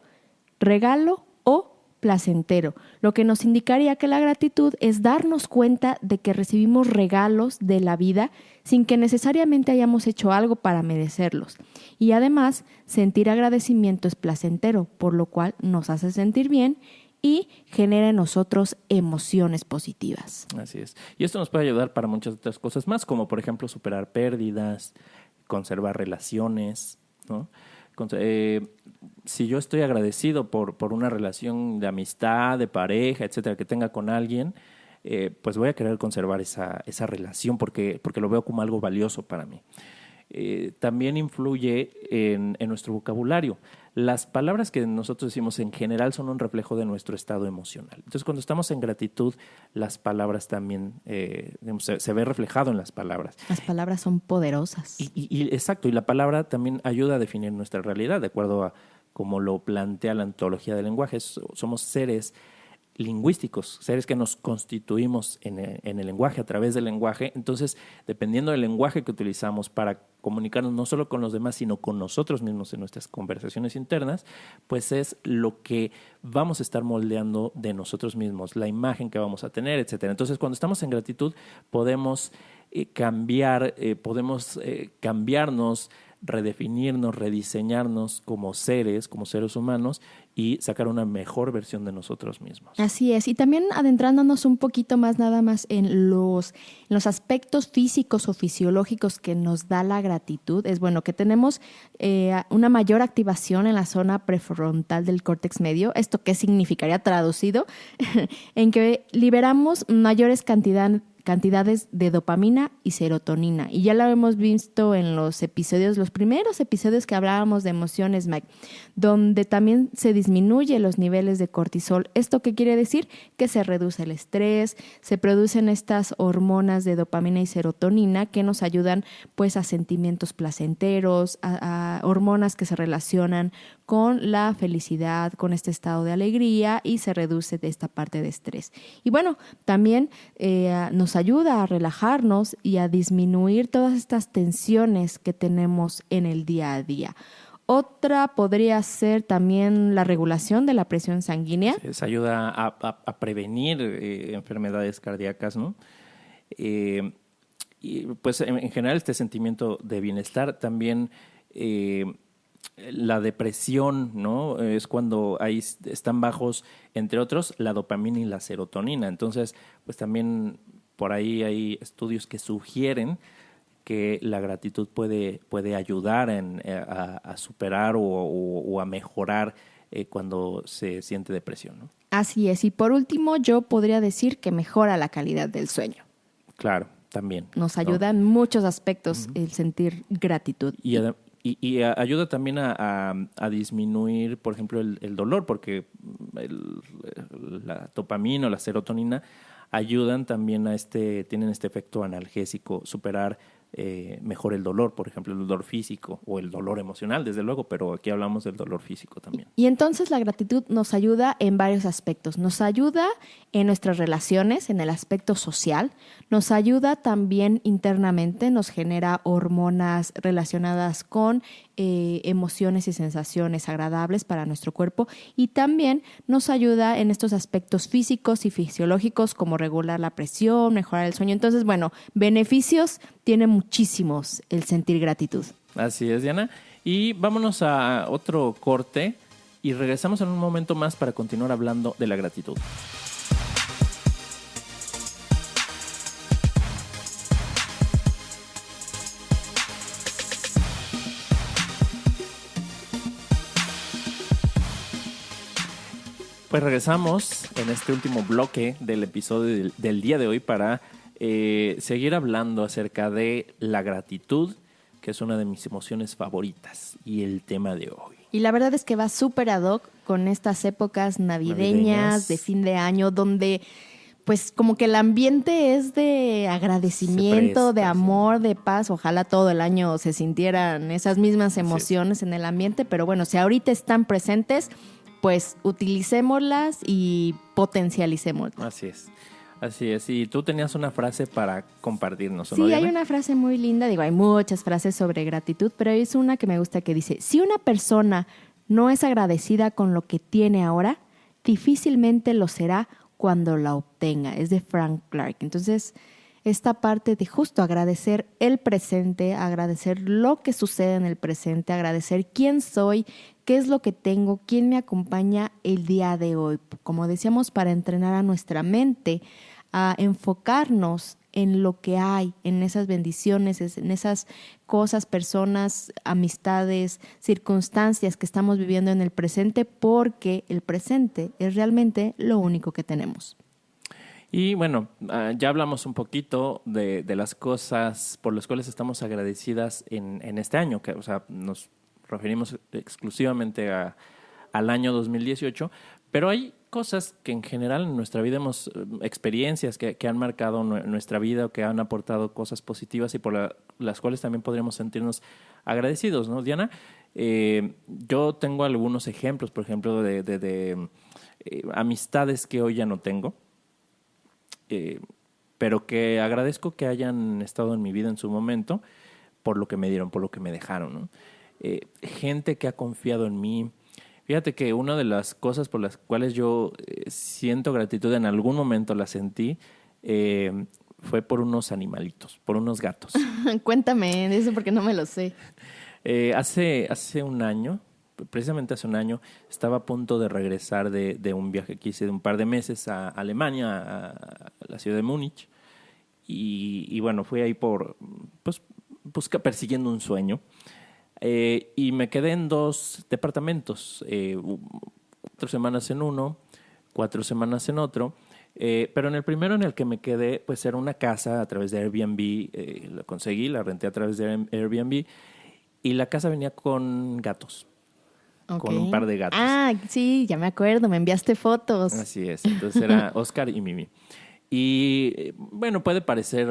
Speaker 2: regalo o placentero, lo que nos indicaría que la gratitud es darnos cuenta de que recibimos regalos de la vida sin que necesariamente hayamos hecho algo para merecerlos. Y además, sentir agradecimiento es placentero, por lo cual nos hace sentir bien y genera en nosotros emociones positivas.
Speaker 3: Así es. Y esto nos puede ayudar para muchas otras cosas más, como por ejemplo superar pérdidas, conservar relaciones, ¿no? Si yo estoy agradecido por una relación de amistad, de pareja, etcétera, que tenga con alguien, pues voy a querer conservar esa relación porque lo veo como algo valioso para mí. también influye en nuestro vocabulario. Las palabras que nosotros decimos en general son un reflejo de nuestro estado emocional. Entonces, cuando estamos en gratitud, las palabras también, se ve reflejado en las palabras.
Speaker 2: Las palabras son poderosas.
Speaker 3: Exacto, y la palabra también ayuda a definir nuestra realidad, de acuerdo a como lo plantea la ontología del lenguaje. Somos seres lingüísticos, seres que nos constituimos en el lenguaje, a través del lenguaje. Entonces, dependiendo del lenguaje que utilizamos para comunicarnos no solo con los demás, sino con nosotros mismos en nuestras conversaciones internas, pues es lo que vamos a estar moldeando de nosotros mismos, la imagen que vamos a tener, etcétera. Entonces, cuando estamos en gratitud, podemos cambiarnos, redefinirnos, rediseñarnos como seres humanos y sacar una mejor versión de nosotros mismos.
Speaker 2: Así es, y también adentrándonos un poquito más nada más en los aspectos físicos o fisiológicos que nos da la gratitud, es bueno que tenemos una mayor activación en la zona prefrontal del córtex medio. ¿Esto qué significaría traducido? En que liberamos mayores cantidades de dopamina y serotonina. Y ya lo hemos visto en los primeros episodios que hablábamos de emociones, Mike, donde también se disminuye los niveles de cortisol. ¿Esto qué quiere decir? Que se reduce el estrés, se producen estas hormonas de dopamina y serotonina que nos ayudan pues a sentimientos placenteros, a hormonas que se relacionan con la felicidad, con este estado de alegría, y se reduce de esta parte de estrés. Y bueno, también nos ayuda a relajarnos y a disminuir todas estas tensiones que tenemos en el día a día. Otra podría ser también la regulación de la presión sanguínea.
Speaker 3: Sí, ayuda a prevenir enfermedades cardíacas, ¿no? Y pues en general este sentimiento de bienestar también... la depresión, ¿no? Es cuando ahí están bajos, entre otros, la dopamina y la serotonina. Entonces, pues también por ahí hay estudios que sugieren que la gratitud puede ayudar a superar o a mejorar cuando se siente depresión, ¿no?
Speaker 2: Así es. Y por último, yo podría decir que mejora la calidad del sueño.
Speaker 3: Claro, también.
Speaker 2: Nos ayuda en muchos aspectos el sentir gratitud.
Speaker 3: Y ayuda también a disminuir, por ejemplo, el dolor, porque la dopamina o la serotonina ayudan también tienen este efecto analgésico, superar mejor el dolor, por ejemplo, el dolor físico o el dolor emocional, desde luego, pero aquí hablamos del dolor físico también.
Speaker 2: Y entonces la gratitud nos ayuda en varios aspectos. Nos ayuda en nuestras relaciones, en el aspecto social. Nos ayuda también internamente, nos genera hormonas relacionadas con emociones y sensaciones agradables para nuestro cuerpo, y también nos ayuda en estos aspectos físicos y fisiológicos como regular la presión, mejorar el sueño. Entonces, bueno, beneficios tiene muchísimos el sentir gratitud.
Speaker 3: Así es, Diana. Y vámonos a otro corte y regresamos en un momento más para continuar hablando de la gratitud. Pues regresamos en este último bloque del episodio del día de hoy para seguir hablando acerca de la gratitud, que es una de mis emociones favoritas, y el tema de hoy.
Speaker 2: Y la verdad es que va súper ad hoc con estas épocas navideñas de fin de año, donde pues como que el ambiente es de agradecimiento, de amor, de paz. Ojalá todo el año se sintieran esas mismas emociones en el ambiente, pero bueno, si ahorita están presentes, pues utilicémoslas y potencialicémoslas.
Speaker 3: Así es. Y tú tenías una frase para compartirnos, ¿no?
Speaker 2: Sí, hay una frase muy linda. Digo, hay muchas frases sobre gratitud, pero es una que me gusta que dice: si una persona no es agradecida con lo que tiene ahora, difícilmente lo será cuando la obtenga. Es de Frank Clark. Entonces, esta parte de justo agradecer el presente, agradecer lo que sucede en el presente, agradecer quién soy, qué es lo que tengo, quién me acompaña el día de hoy. Como decíamos, para entrenar a nuestra mente a enfocarnos en lo que hay, en esas bendiciones, en esas cosas, personas, amistades, circunstancias que estamos viviendo en el presente, porque el presente es realmente lo único que tenemos.
Speaker 3: Y bueno, ya hablamos un poquito de las cosas por las cuales estamos agradecidas en este año, que, o sea, nos referimos exclusivamente al año 2018, pero hay cosas que en general en nuestra vida experiencias que han marcado nuestra vida o que han aportado cosas positivas y por las cuales también podríamos sentirnos agradecidos, ¿no, Diana? Yo tengo algunos ejemplos, por ejemplo, de amistades que hoy ya no tengo, pero que agradezco que hayan estado en mi vida en su momento por lo que me dieron, por lo que me dejaron, ¿no? Gente que ha confiado en mí. Fíjate que una de las cosas por las cuales yo siento gratitud, en algún momento la sentí, fue por unos animalitos, por unos gatos.
Speaker 2: Cuéntame de eso porque no me lo sé.
Speaker 3: Hace un año, precisamente hace un año, estaba a punto de regresar de un viaje que hice de un par de meses a Alemania, a la ciudad de Múnich. Y bueno, fui ahí persiguiendo un sueño. Y me quedé en 2 departamentos, 4 semanas en uno, 4 semanas en otro. Pero en el primero en el que me quedé, pues era una casa a través de Airbnb, la conseguí, la renté a través de Airbnb, y la casa venía con gatos, con un par de gatos.
Speaker 2: Ah, sí, ya me acuerdo, me enviaste fotos.
Speaker 3: Así es, entonces era Oscar y Mimi. Y bueno, puede parecer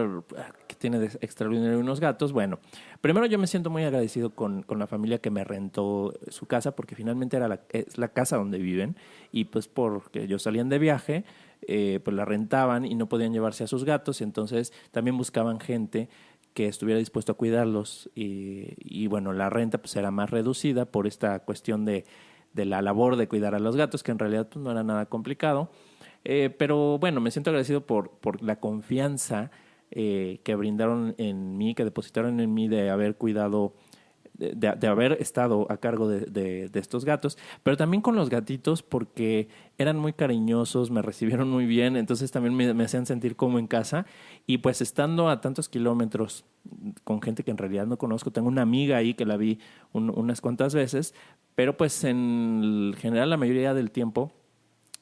Speaker 3: que tiene de extraordinario unos gatos. Bueno, primero yo me siento muy agradecido con la familia que me rentó su casa, porque finalmente es la casa donde viven, y pues porque ellos salían de viaje, pues la rentaban y no podían llevarse a sus gatos, y entonces también buscaban gente que estuviera dispuesto a cuidarlos, y bueno, la renta pues era más reducida por esta cuestión de la labor de cuidar a los gatos, que en realidad pues no era nada complicado. Pero bueno, me siento agradecido por la confianza que brindaron en mí, que depositaron en mí de haber cuidado, de haber estado a cargo de estos gatos, pero también con los gatitos porque eran muy cariñosos, me recibieron muy bien, entonces también me hacían sentir como en casa. Y pues estando a tantos kilómetros con gente que en realidad no conozco, tengo una amiga ahí que la vi unas cuantas veces, pero pues en general la mayoría del tiempo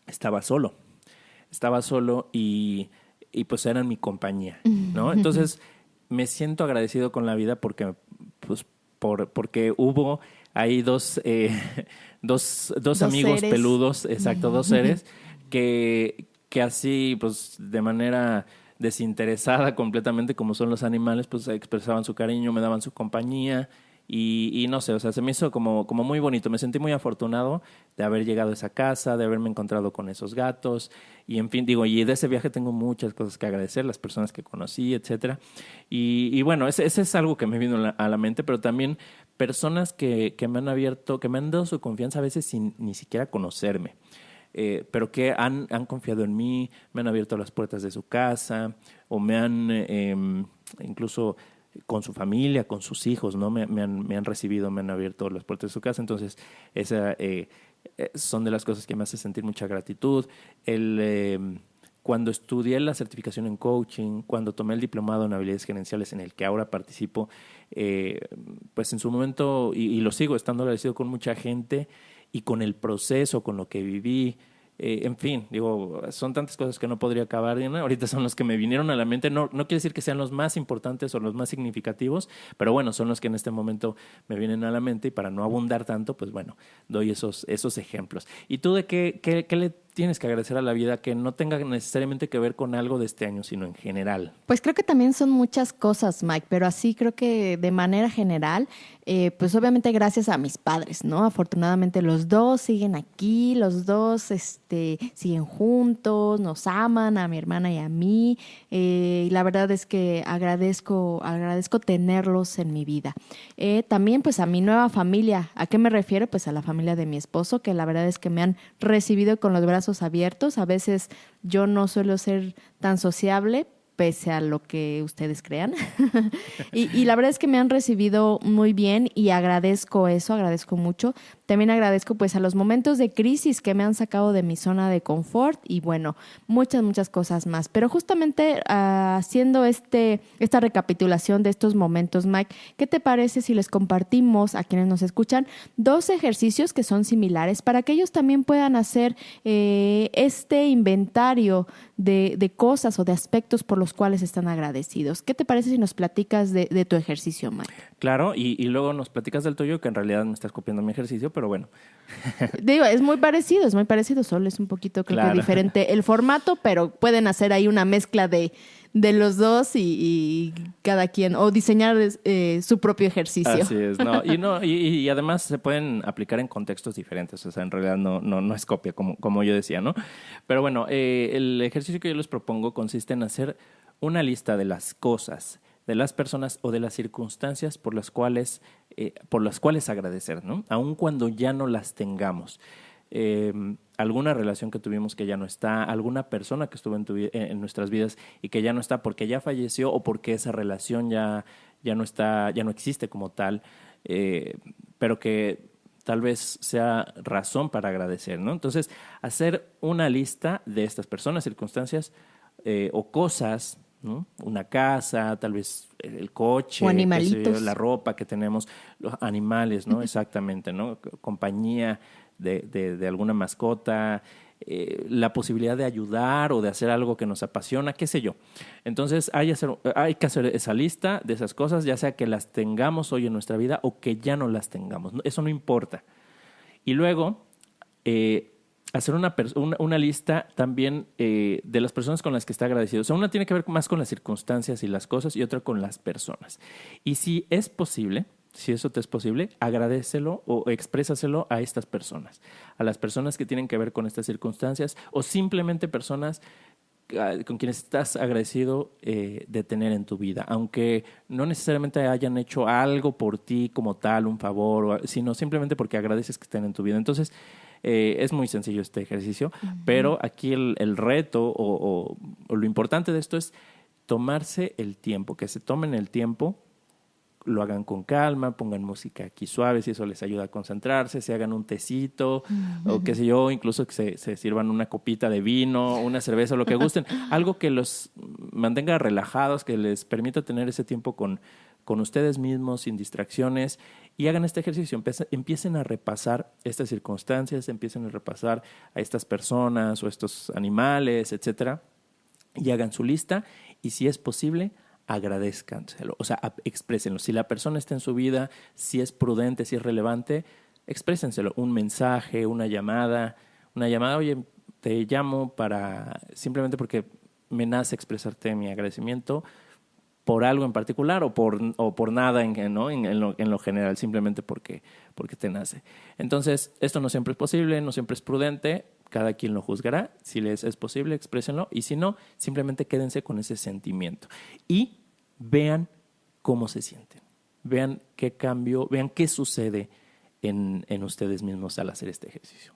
Speaker 3: estaba solo y pues eran mi compañía, ¿no? Entonces me siento agradecido con la vida porque hubo ahí dos amigos
Speaker 2: seres
Speaker 3: peludos, exacto, 2 seres que así pues de manera desinteresada completamente, como son los animales, pues expresaban su cariño, me daban su compañía. Y no sé, o sea, se me hizo como muy bonito. Me sentí muy afortunado de haber llegado a esa casa, de haberme encontrado con esos gatos. Y en fin, y de ese viaje tengo muchas cosas que agradecer, las personas que conocí, etcétera. Y bueno, ese es algo que me vino a la mente, pero también personas que me han abierto, que me han dado su confianza a veces sin ni siquiera conocerme. Pero que han confiado en mí, me han abierto las puertas de su casa, o me han incluso con su familia, con sus hijos, ¿no? Me han recibido, me han abierto las puertas de su casa. Entonces, esa son de las cosas que me hace sentir mucha gratitud. Cuando estudié la certificación en coaching, cuando tomé el diplomado en habilidades gerenciales en el que ahora participo, pues en su momento, y lo sigo estando agradecido con mucha gente y con el proceso, con lo que viví. En fin, son tantas cosas que no podría acabar, ¿no? Ahorita son los que me vinieron a la mente. No quiere decir que sean los más importantes o los más significativos, pero bueno, son los que en este momento me vienen a la mente, y para no abundar tanto, pues bueno, doy esos ejemplos. ¿Y tú de qué le tienes que agradecer a la vida que no tenga necesariamente que ver con algo de este año, sino en general?
Speaker 2: Pues creo que también son muchas cosas, Mike, pero así creo que de manera general, pues obviamente gracias a mis padres, ¿no? Afortunadamente los 2 siguen aquí, los 2 siguen juntos, nos aman, a mi hermana y a mí, y la verdad es que agradezco tenerlos en mi vida. También pues a mi nueva familia. ¿A qué me refiero? Pues a la familia de mi esposo, que la verdad es que me han recibido con los brazos abiertos. A veces yo no suelo ser tan sociable, pese a lo que ustedes crean. y la verdad es que me han recibido muy bien y agradezco eso, agradezco mucho. También agradezco pues a los momentos de crisis que me han sacado de mi zona de confort y bueno, muchas cosas más. Pero justamente haciendo esta recapitulación de estos momentos, Mike, ¿qué te parece si les compartimos a quienes nos escuchan 2 ejercicios que son similares para que ellos también puedan hacer este inventario de cosas o de aspectos por los cuales están agradecidos? ¿Qué te parece si nos platicas de tu ejercicio, Mike?
Speaker 3: Claro, y luego nos platicas del tuyo, que en realidad me estás copiando mi ejercicio, pero bueno.
Speaker 2: Digo, es muy parecido, solo es un poquito creo que diferente el formato, pero pueden hacer ahí una mezcla de los dos y cada quien, o diseñar su propio ejercicio.
Speaker 3: Así es, y además se pueden aplicar en contextos diferentes, o sea, en realidad no es copia, como yo decía, ¿no? Pero bueno, el ejercicio que yo les propongo consiste en hacer una lista de las cosas, de las personas o de las circunstancias por las cuales agradecer, ¿no? Aun cuando ya no las tengamos. Alguna relación que tuvimos que ya no está, alguna persona que estuvo en nuestras vidas y que ya no está porque ya falleció o porque esa relación ya no está, ya no existe como tal, pero que tal vez sea razón para agradecer, ¿no? Entonces, hacer una lista de estas personas, circunstancias o cosas, ¿no? Una casa, tal vez el coche,
Speaker 2: o animalitos,
Speaker 3: la ropa que tenemos, los animales, ¿no? Exactamente, ¿no? Compañía de alguna mascota, la posibilidad de ayudar o de hacer algo que nos apasiona, qué sé yo. Entonces hay que hacer esa lista de esas cosas, ya sea que las tengamos hoy en nuestra vida o que ya no las tengamos. Eso no importa. Y luego hacer una lista también de las personas con las que está agradecido. O sea, una tiene que ver más con las circunstancias y las cosas y otra con las personas. Y si es posible, si eso te es posible, agradécelo o exprésaselo a estas personas, a las personas que tienen que ver con estas circunstancias o simplemente personas con quienes estás agradecido de tener en tu vida, aunque no necesariamente hayan hecho algo por ti como tal, un favor, sino simplemente porque agradeces que estén en tu vida. Entonces, es muy sencillo este ejercicio, pero aquí el reto o lo importante de esto es tomarse el tiempo, que se tomen el tiempo, lo hagan con calma, pongan música aquí suave si eso les ayuda a concentrarse, se hagan un tecito o qué sé yo, incluso que se sirvan una copita de vino, una cerveza, lo que gusten, algo que los mantenga relajados, que les permita tener ese tiempo con ustedes mismos, sin distracciones, y hagan este ejercicio, empiecen a repasar estas circunstancias, empiecen a repasar a estas personas o estos animales, etcétera, y hagan su lista, y si es posible, agradézcanselo, o sea, exprésenlo. Si la persona está en su vida, si es prudente, si es relevante, exprésenselo. Un mensaje, una llamada, oye, te llamo simplemente porque me nace expresarte mi agradecimiento por algo en particular o por nada en lo general, simplemente porque te nace. Entonces, esto no siempre es posible, no siempre es prudente, cada quien lo juzgará. Si les es posible, exprésenlo, y si no, simplemente quédense con ese sentimiento y vean cómo se sienten, vean qué cambio, vean qué sucede en ustedes mismos al hacer este ejercicio.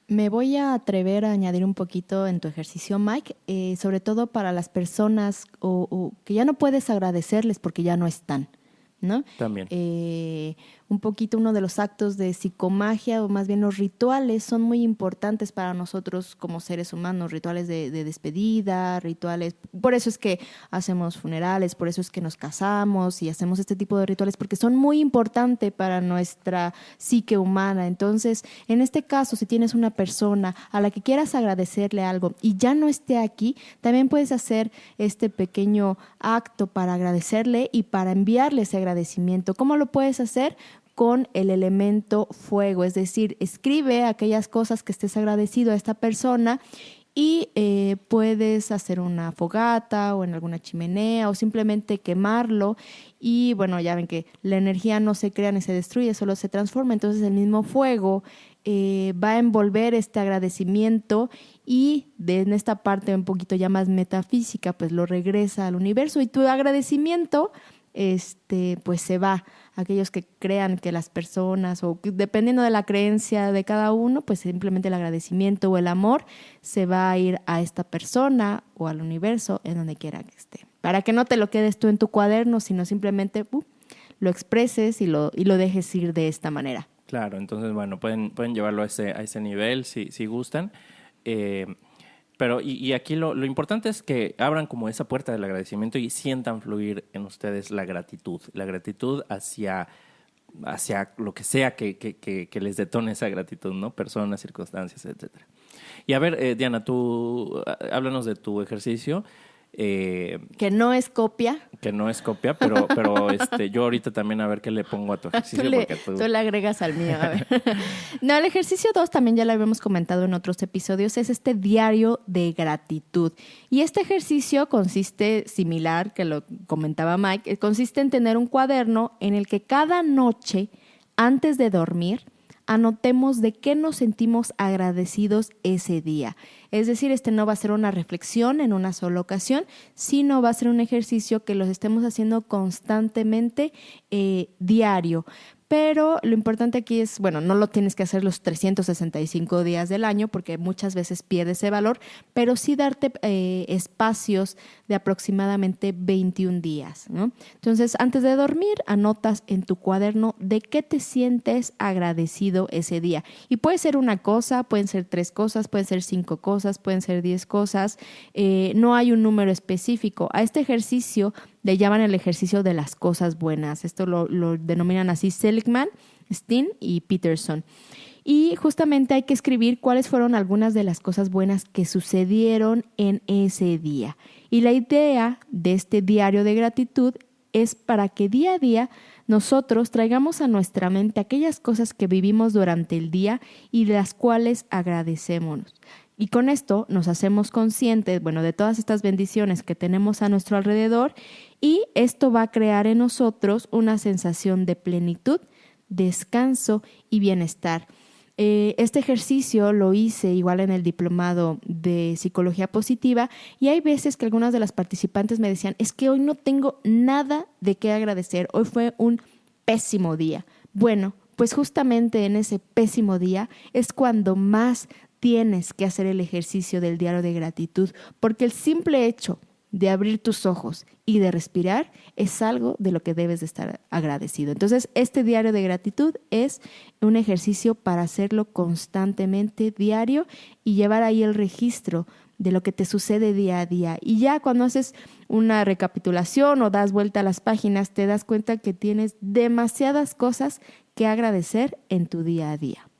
Speaker 2: Me voy a atrever a añadir un poquito en tu ejercicio, Mike, sobre todo para las personas o que ya no puedes agradecerles porque ya no están, ¿no?
Speaker 3: También.
Speaker 2: Un poquito uno de los actos de psicomagia, o más bien los rituales, son muy importantes para nosotros como seres humanos, rituales de despedida, rituales, por eso es que hacemos funerales, por eso es que nos casamos y hacemos este tipo de rituales, porque son muy importantes para nuestra psique humana. Entonces, en este caso, si tienes una persona a la que quieras agradecerle algo y ya no esté aquí, también puedes hacer este pequeño acto para agradecerle y para enviarle ese agradecimiento. ¿Cómo lo puedes hacer? Con el elemento fuego, es decir, escribe aquellas cosas que estés agradecido a esta persona y puedes hacer una fogata o en alguna chimenea o simplemente quemarlo y bueno, ya ven que la energía no se crea ni se destruye, solo se transforma, entonces el mismo fuego va a envolver este agradecimiento y en esta parte un poquito ya más metafísica, pues lo regresa al universo y tu agradecimiento pues se va. Aquellos que crean que las personas, o dependiendo de la creencia de cada uno, pues simplemente el agradecimiento o el amor se va a ir a esta persona o al universo, en donde quiera que esté. Para que no te lo quedes tú en tu cuaderno, sino simplemente lo expreses y lo dejes ir de esta manera.
Speaker 3: Claro, entonces, bueno, pueden llevarlo a ese nivel si gustan. Pero y aquí lo importante es que abran como esa puerta del agradecimiento y sientan fluir en ustedes la gratitud hacia lo que sea que les detone esa gratitud, ¿no? Personas, circunstancias, etcétera. Y a ver, Diana, tú háblanos de tu ejercicio.
Speaker 2: Que no es copia.
Speaker 3: Que no es copia, pero yo ahorita también a ver qué le pongo a tu ejercicio.
Speaker 2: Tú le agregas al mío, a ver. No, el ejercicio 2 también ya lo habíamos comentado en otros episodios, es este diario de gratitud. Y este ejercicio consiste, similar que lo comentaba Mike, consiste en tener un cuaderno en el que cada noche, antes de dormir, anotemos de qué nos sentimos agradecidos ese día. Es decir, no va a ser una reflexión en una sola ocasión, sino va a ser un ejercicio que los estemos haciendo constantemente, diario. Pero lo importante aquí es, bueno, no lo tienes que hacer los 365 días del año porque muchas veces pierde ese valor, pero sí darte espacios de aproximadamente 21 días, ¿no? Entonces, antes de dormir, anotas en tu cuaderno de qué te sientes agradecido ese día. Y puede ser una cosa, pueden ser 3 cosas, pueden ser 5 cosas, pueden ser 10 cosas. No hay un número específico. A este ejercicio le llaman el ejercicio de las cosas buenas. Esto lo denominan así Seligman, Steen y Peterson. Y justamente hay que escribir cuáles fueron algunas de las cosas buenas que sucedieron en ese día. Y la idea de este diario de gratitud es para que día a día nosotros traigamos a nuestra mente aquellas cosas que vivimos durante el día y de las cuales agradecemos. Y con esto nos hacemos conscientes, de todas estas bendiciones que tenemos a nuestro alrededor, y esto va a crear en nosotros una sensación de plenitud, descanso y bienestar. Este ejercicio lo hice igual en el diplomado de psicología positiva, y hay veces que algunas de las participantes me decían, es que hoy no tengo nada de qué agradecer, hoy fue un pésimo día. Bueno, pues justamente en ese pésimo día es cuando más tienes que hacer el ejercicio del diario de gratitud, porque el simple hecho de abrir tus ojos y de respirar es algo de lo que debes de estar agradecido. Entonces, este diario de gratitud es un ejercicio para hacerlo constantemente, diario, y llevar ahí el registro de lo que te sucede día a día. Y ya cuando haces una recapitulación o das vuelta a las páginas, te das cuenta que tienes demasiadas cosas que agradecer en tu día a día.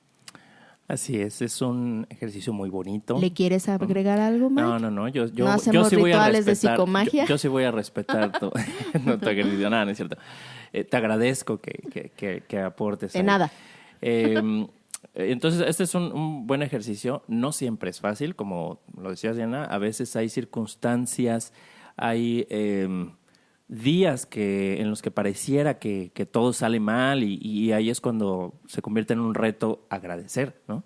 Speaker 3: Así es un ejercicio muy bonito.
Speaker 2: ¿Le quieres agregar algo, Mike?
Speaker 3: No. Yo
Speaker 2: ¿No hacemos
Speaker 3: sí voy
Speaker 2: rituales
Speaker 3: a
Speaker 2: de psicomagia?
Speaker 3: Yo sí voy a respetar tu ejercicio. No es cierto. Te agradezco que aportes.
Speaker 2: De nada.
Speaker 3: Entonces, este es un buen ejercicio. No siempre es fácil, como lo decías, Diana. A veces hay circunstancias, hay días en los que pareciera que todo sale mal y ahí es cuando se convierte en un reto agradecer, ¿no?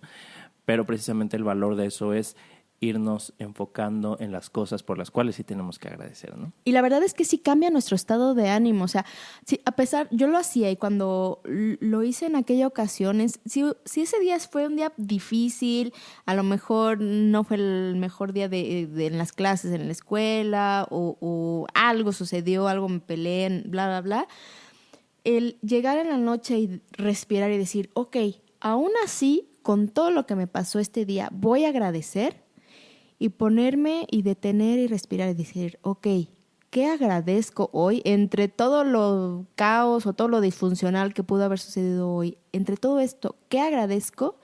Speaker 3: Pero precisamente el valor de eso es irnos enfocando en las cosas por las cuales sí tenemos que agradecer, ¿no?
Speaker 2: Y la verdad es que sí cambia nuestro estado de ánimo. O sea, sí, yo lo hacía y cuando lo hice en aquella ocasión, si ese día fue un día difícil, a lo mejor no fue el mejor día en las clases, en la escuela, o algo sucedió, algo me peleé, bla, bla, bla. El llegar en la noche y respirar y decir, ok, aún así, con todo lo que me pasó este día, voy a agradecer. Y ponerme y detener y respirar y decir, ok, ¿qué agradezco hoy? Entre todo lo caos o todo lo disfuncional que pudo haber sucedido hoy, entre todo esto, ¿qué agradezco?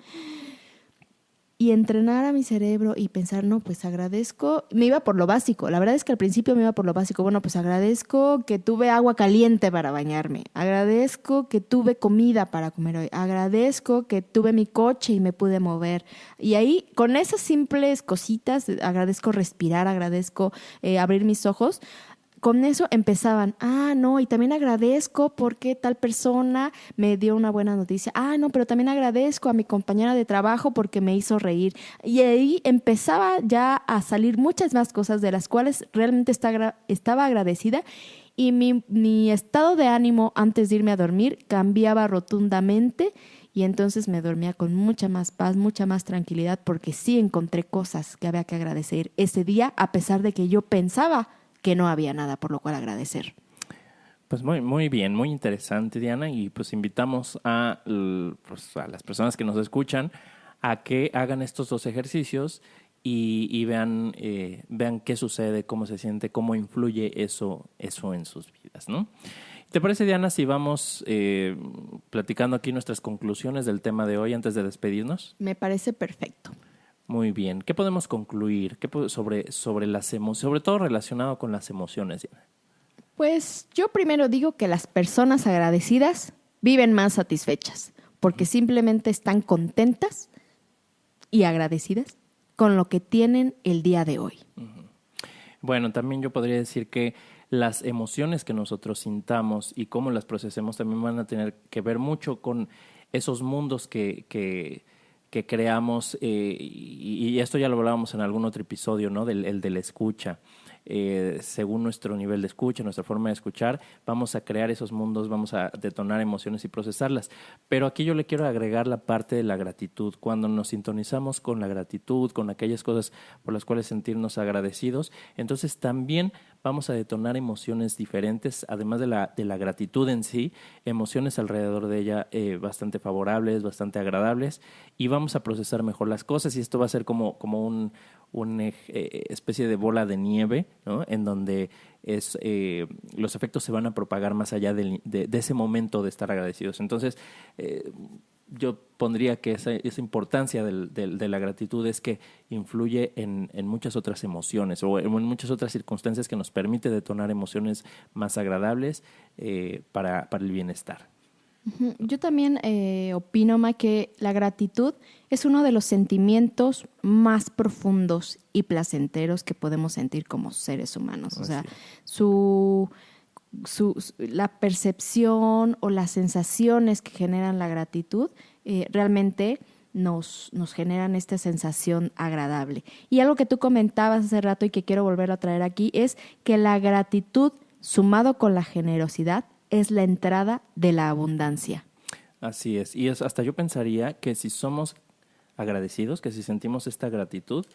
Speaker 2: Y entrenar a mi cerebro y pensar, no, pues agradezco. Me iba por lo básico. La verdad es que al principio me iba por lo básico. Bueno, pues agradezco que tuve agua caliente para bañarme. Agradezco que tuve comida para comer hoy. Agradezco que tuve mi coche y me pude mover. Y ahí, con esas simples cositas, agradezco respirar, agradezco abrir mis ojos. Con eso empezaban, no, y también agradezco porque tal persona me dio una buena noticia. No, pero también agradezco a mi compañera de trabajo porque me hizo reír. Y ahí empezaba ya a salir muchas más cosas de las cuales realmente estaba agradecida, y mi estado de ánimo antes de irme a dormir cambiaba rotundamente, y entonces me dormía con mucha más paz, mucha más tranquilidad, porque sí encontré cosas que había que agradecer ese día, a pesar de que yo pensaba que no había nada por lo cual agradecer.
Speaker 3: Pues muy bien, muy interesante, Diana, y pues invitamos a las personas que nos escuchan a que hagan estos 2 ejercicios y vean qué sucede, cómo se siente, cómo influye eso en sus vidas, ¿no? ¿Te parece, Diana, si vamos platicando aquí nuestras conclusiones del tema de hoy antes de despedirnos?
Speaker 2: Me parece perfecto.
Speaker 3: Muy bien. ¿Qué podemos concluir sobre las emociones, sobre todo relacionado con las emociones, Diana?
Speaker 2: Pues yo primero digo que las personas agradecidas viven más satisfechas, porque simplemente están contentas y agradecidas con lo que tienen el día de hoy.
Speaker 3: Bueno, también yo podría decir que las emociones que nosotros sintamos y cómo las procesemos también van a tener que ver mucho con esos mundos que creamos, y esto ya lo hablábamos en algún otro episodio, ¿no? El de la escucha. Según nuestro nivel de escucha, nuestra forma de escuchar, vamos a crear esos mundos, vamos a detonar emociones y procesarlas. Pero aquí yo le quiero agregar la parte de la gratitud. Cuando nos sintonizamos con la gratitud, con aquellas cosas por las cuales sentirnos agradecidos, entonces también vamos a detonar emociones diferentes, además de la gratitud en sí, emociones alrededor de ella bastante favorables, bastante agradables, y vamos a procesar mejor las cosas, y esto va a ser como una especie de bola de nieve, ¿no? En donde los efectos se van a propagar más allá de ese momento de estar agradecidos. Entonces, yo pondría que esa importancia de la gratitud es que influye en muchas otras emociones o en muchas otras circunstancias que nos permite detonar emociones más agradables para el bienestar.
Speaker 2: Yo también opino, Ma, que la gratitud es uno de los sentimientos más profundos y placenteros que podemos sentir como seres humanos. O sea, la percepción o las sensaciones que generan la gratitud realmente nos generan esta sensación agradable. Y algo que tú comentabas hace rato y que quiero volver a traer aquí es que la gratitud sumado con la generosidad es la entrada de la abundancia.
Speaker 3: Así es. Y hasta yo pensaría que si somos agradecidos, que si sentimos esta gratitud,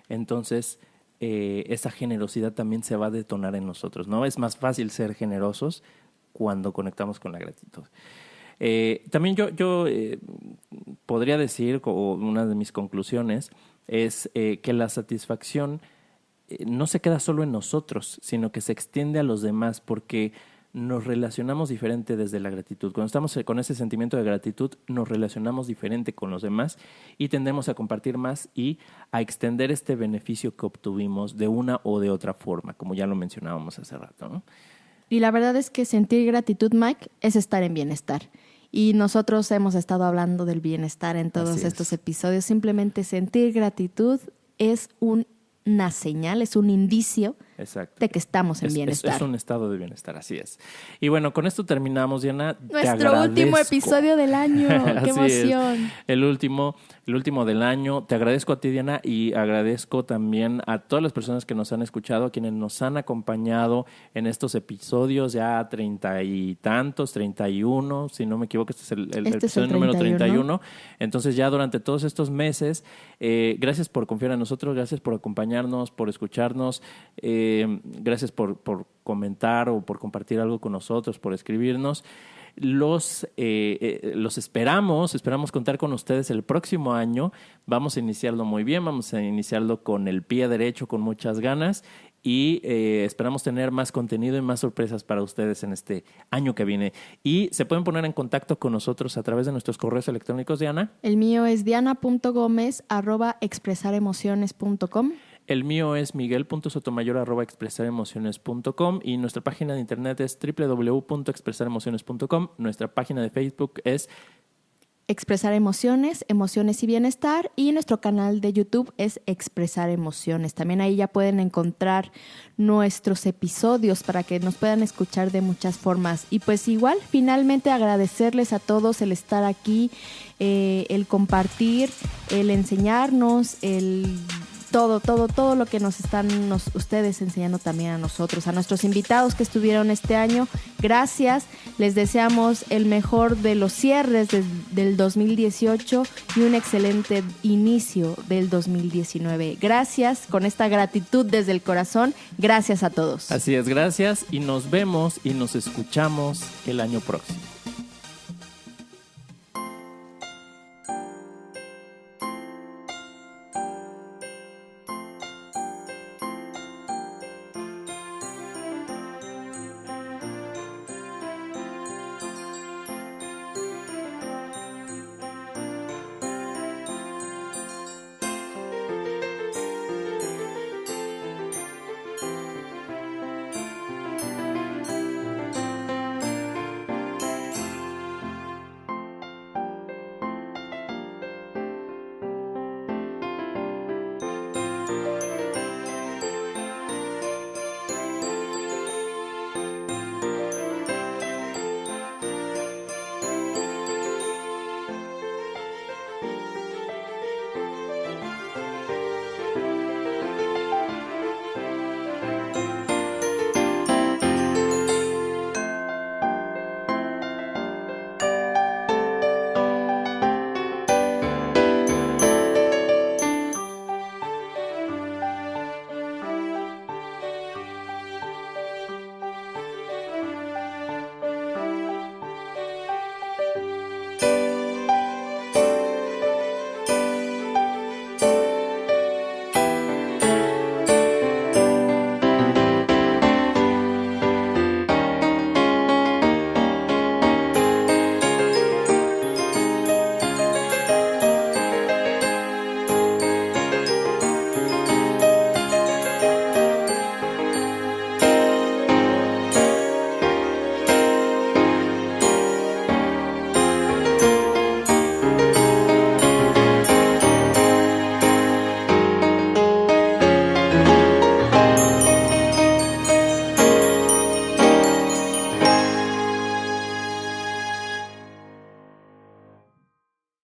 Speaker 3: entonces esa generosidad también se va a detonar en nosotros, ¿no? Es más fácil ser generosos cuando conectamos con la gratitud. También yo podría decir, o una de mis conclusiones, es que la satisfacción no se queda solo en nosotros, sino que se extiende a los demás, porque nos relacionamos diferente desde la gratitud. Cuando estamos con ese sentimiento de gratitud, nos relacionamos diferente con los demás y tendemos a compartir más y a extender este beneficio que obtuvimos de una o de otra forma, como ya lo mencionábamos hace rato, ¿no?
Speaker 2: Y la verdad es que sentir gratitud, Mike, es estar en bienestar. Y nosotros hemos estado hablando del bienestar en todos estos episodios. Simplemente sentir gratitud es una señal, es un indicio de que estamos en bienestar.
Speaker 3: Es un estado de bienestar, así es. Y bueno, con esto terminamos, Diana.
Speaker 2: Nuestro último episodio del año. ¡Qué emoción!
Speaker 3: El último del año. Te agradezco a ti, Diana, y agradezco también a todas las personas que nos han escuchado, a quienes nos han acompañado en estos episodios, ya 30 y tantos, 31, si no me equivoco, este es el episodio número 31. Entonces ya durante todos estos meses, gracias por confiar en nosotros, gracias por acompañarnos, por escucharnos, gracias por comentar o por compartir algo con nosotros, por escribirnos. Los esperamos contar con ustedes el próximo año. Vamos a iniciarlo muy bien, vamos a iniciarlo con el pie derecho, con muchas ganas, y esperamos tener más contenido y más sorpresas para ustedes en este año que viene. Y se pueden poner en contacto con nosotros a través de nuestros correos electrónicos, Diana.
Speaker 2: El mío es diana.gomez@expresaremociones.com.
Speaker 3: El mío es miguel.sotomayor@expresaremociones.com y nuestra página de internet es www.expresaremociones.com. Nuestra página de Facebook es
Speaker 2: Expresar Emociones, Emociones y Bienestar, y nuestro canal de YouTube es Expresar Emociones. También ahí ya pueden encontrar nuestros episodios para que nos puedan escuchar de muchas formas. Y pues igual, finalmente agradecerles a todos el estar aquí, el compartir, el enseñarnos, todo lo que nos están ustedes enseñando también a nosotros, a nuestros invitados que estuvieron este año. Gracias, les deseamos el mejor de los cierres del 2018 y un excelente inicio del 2019. Gracias, con esta gratitud desde el corazón, gracias a todos.
Speaker 3: Así es, gracias y nos vemos y nos escuchamos el año próximo.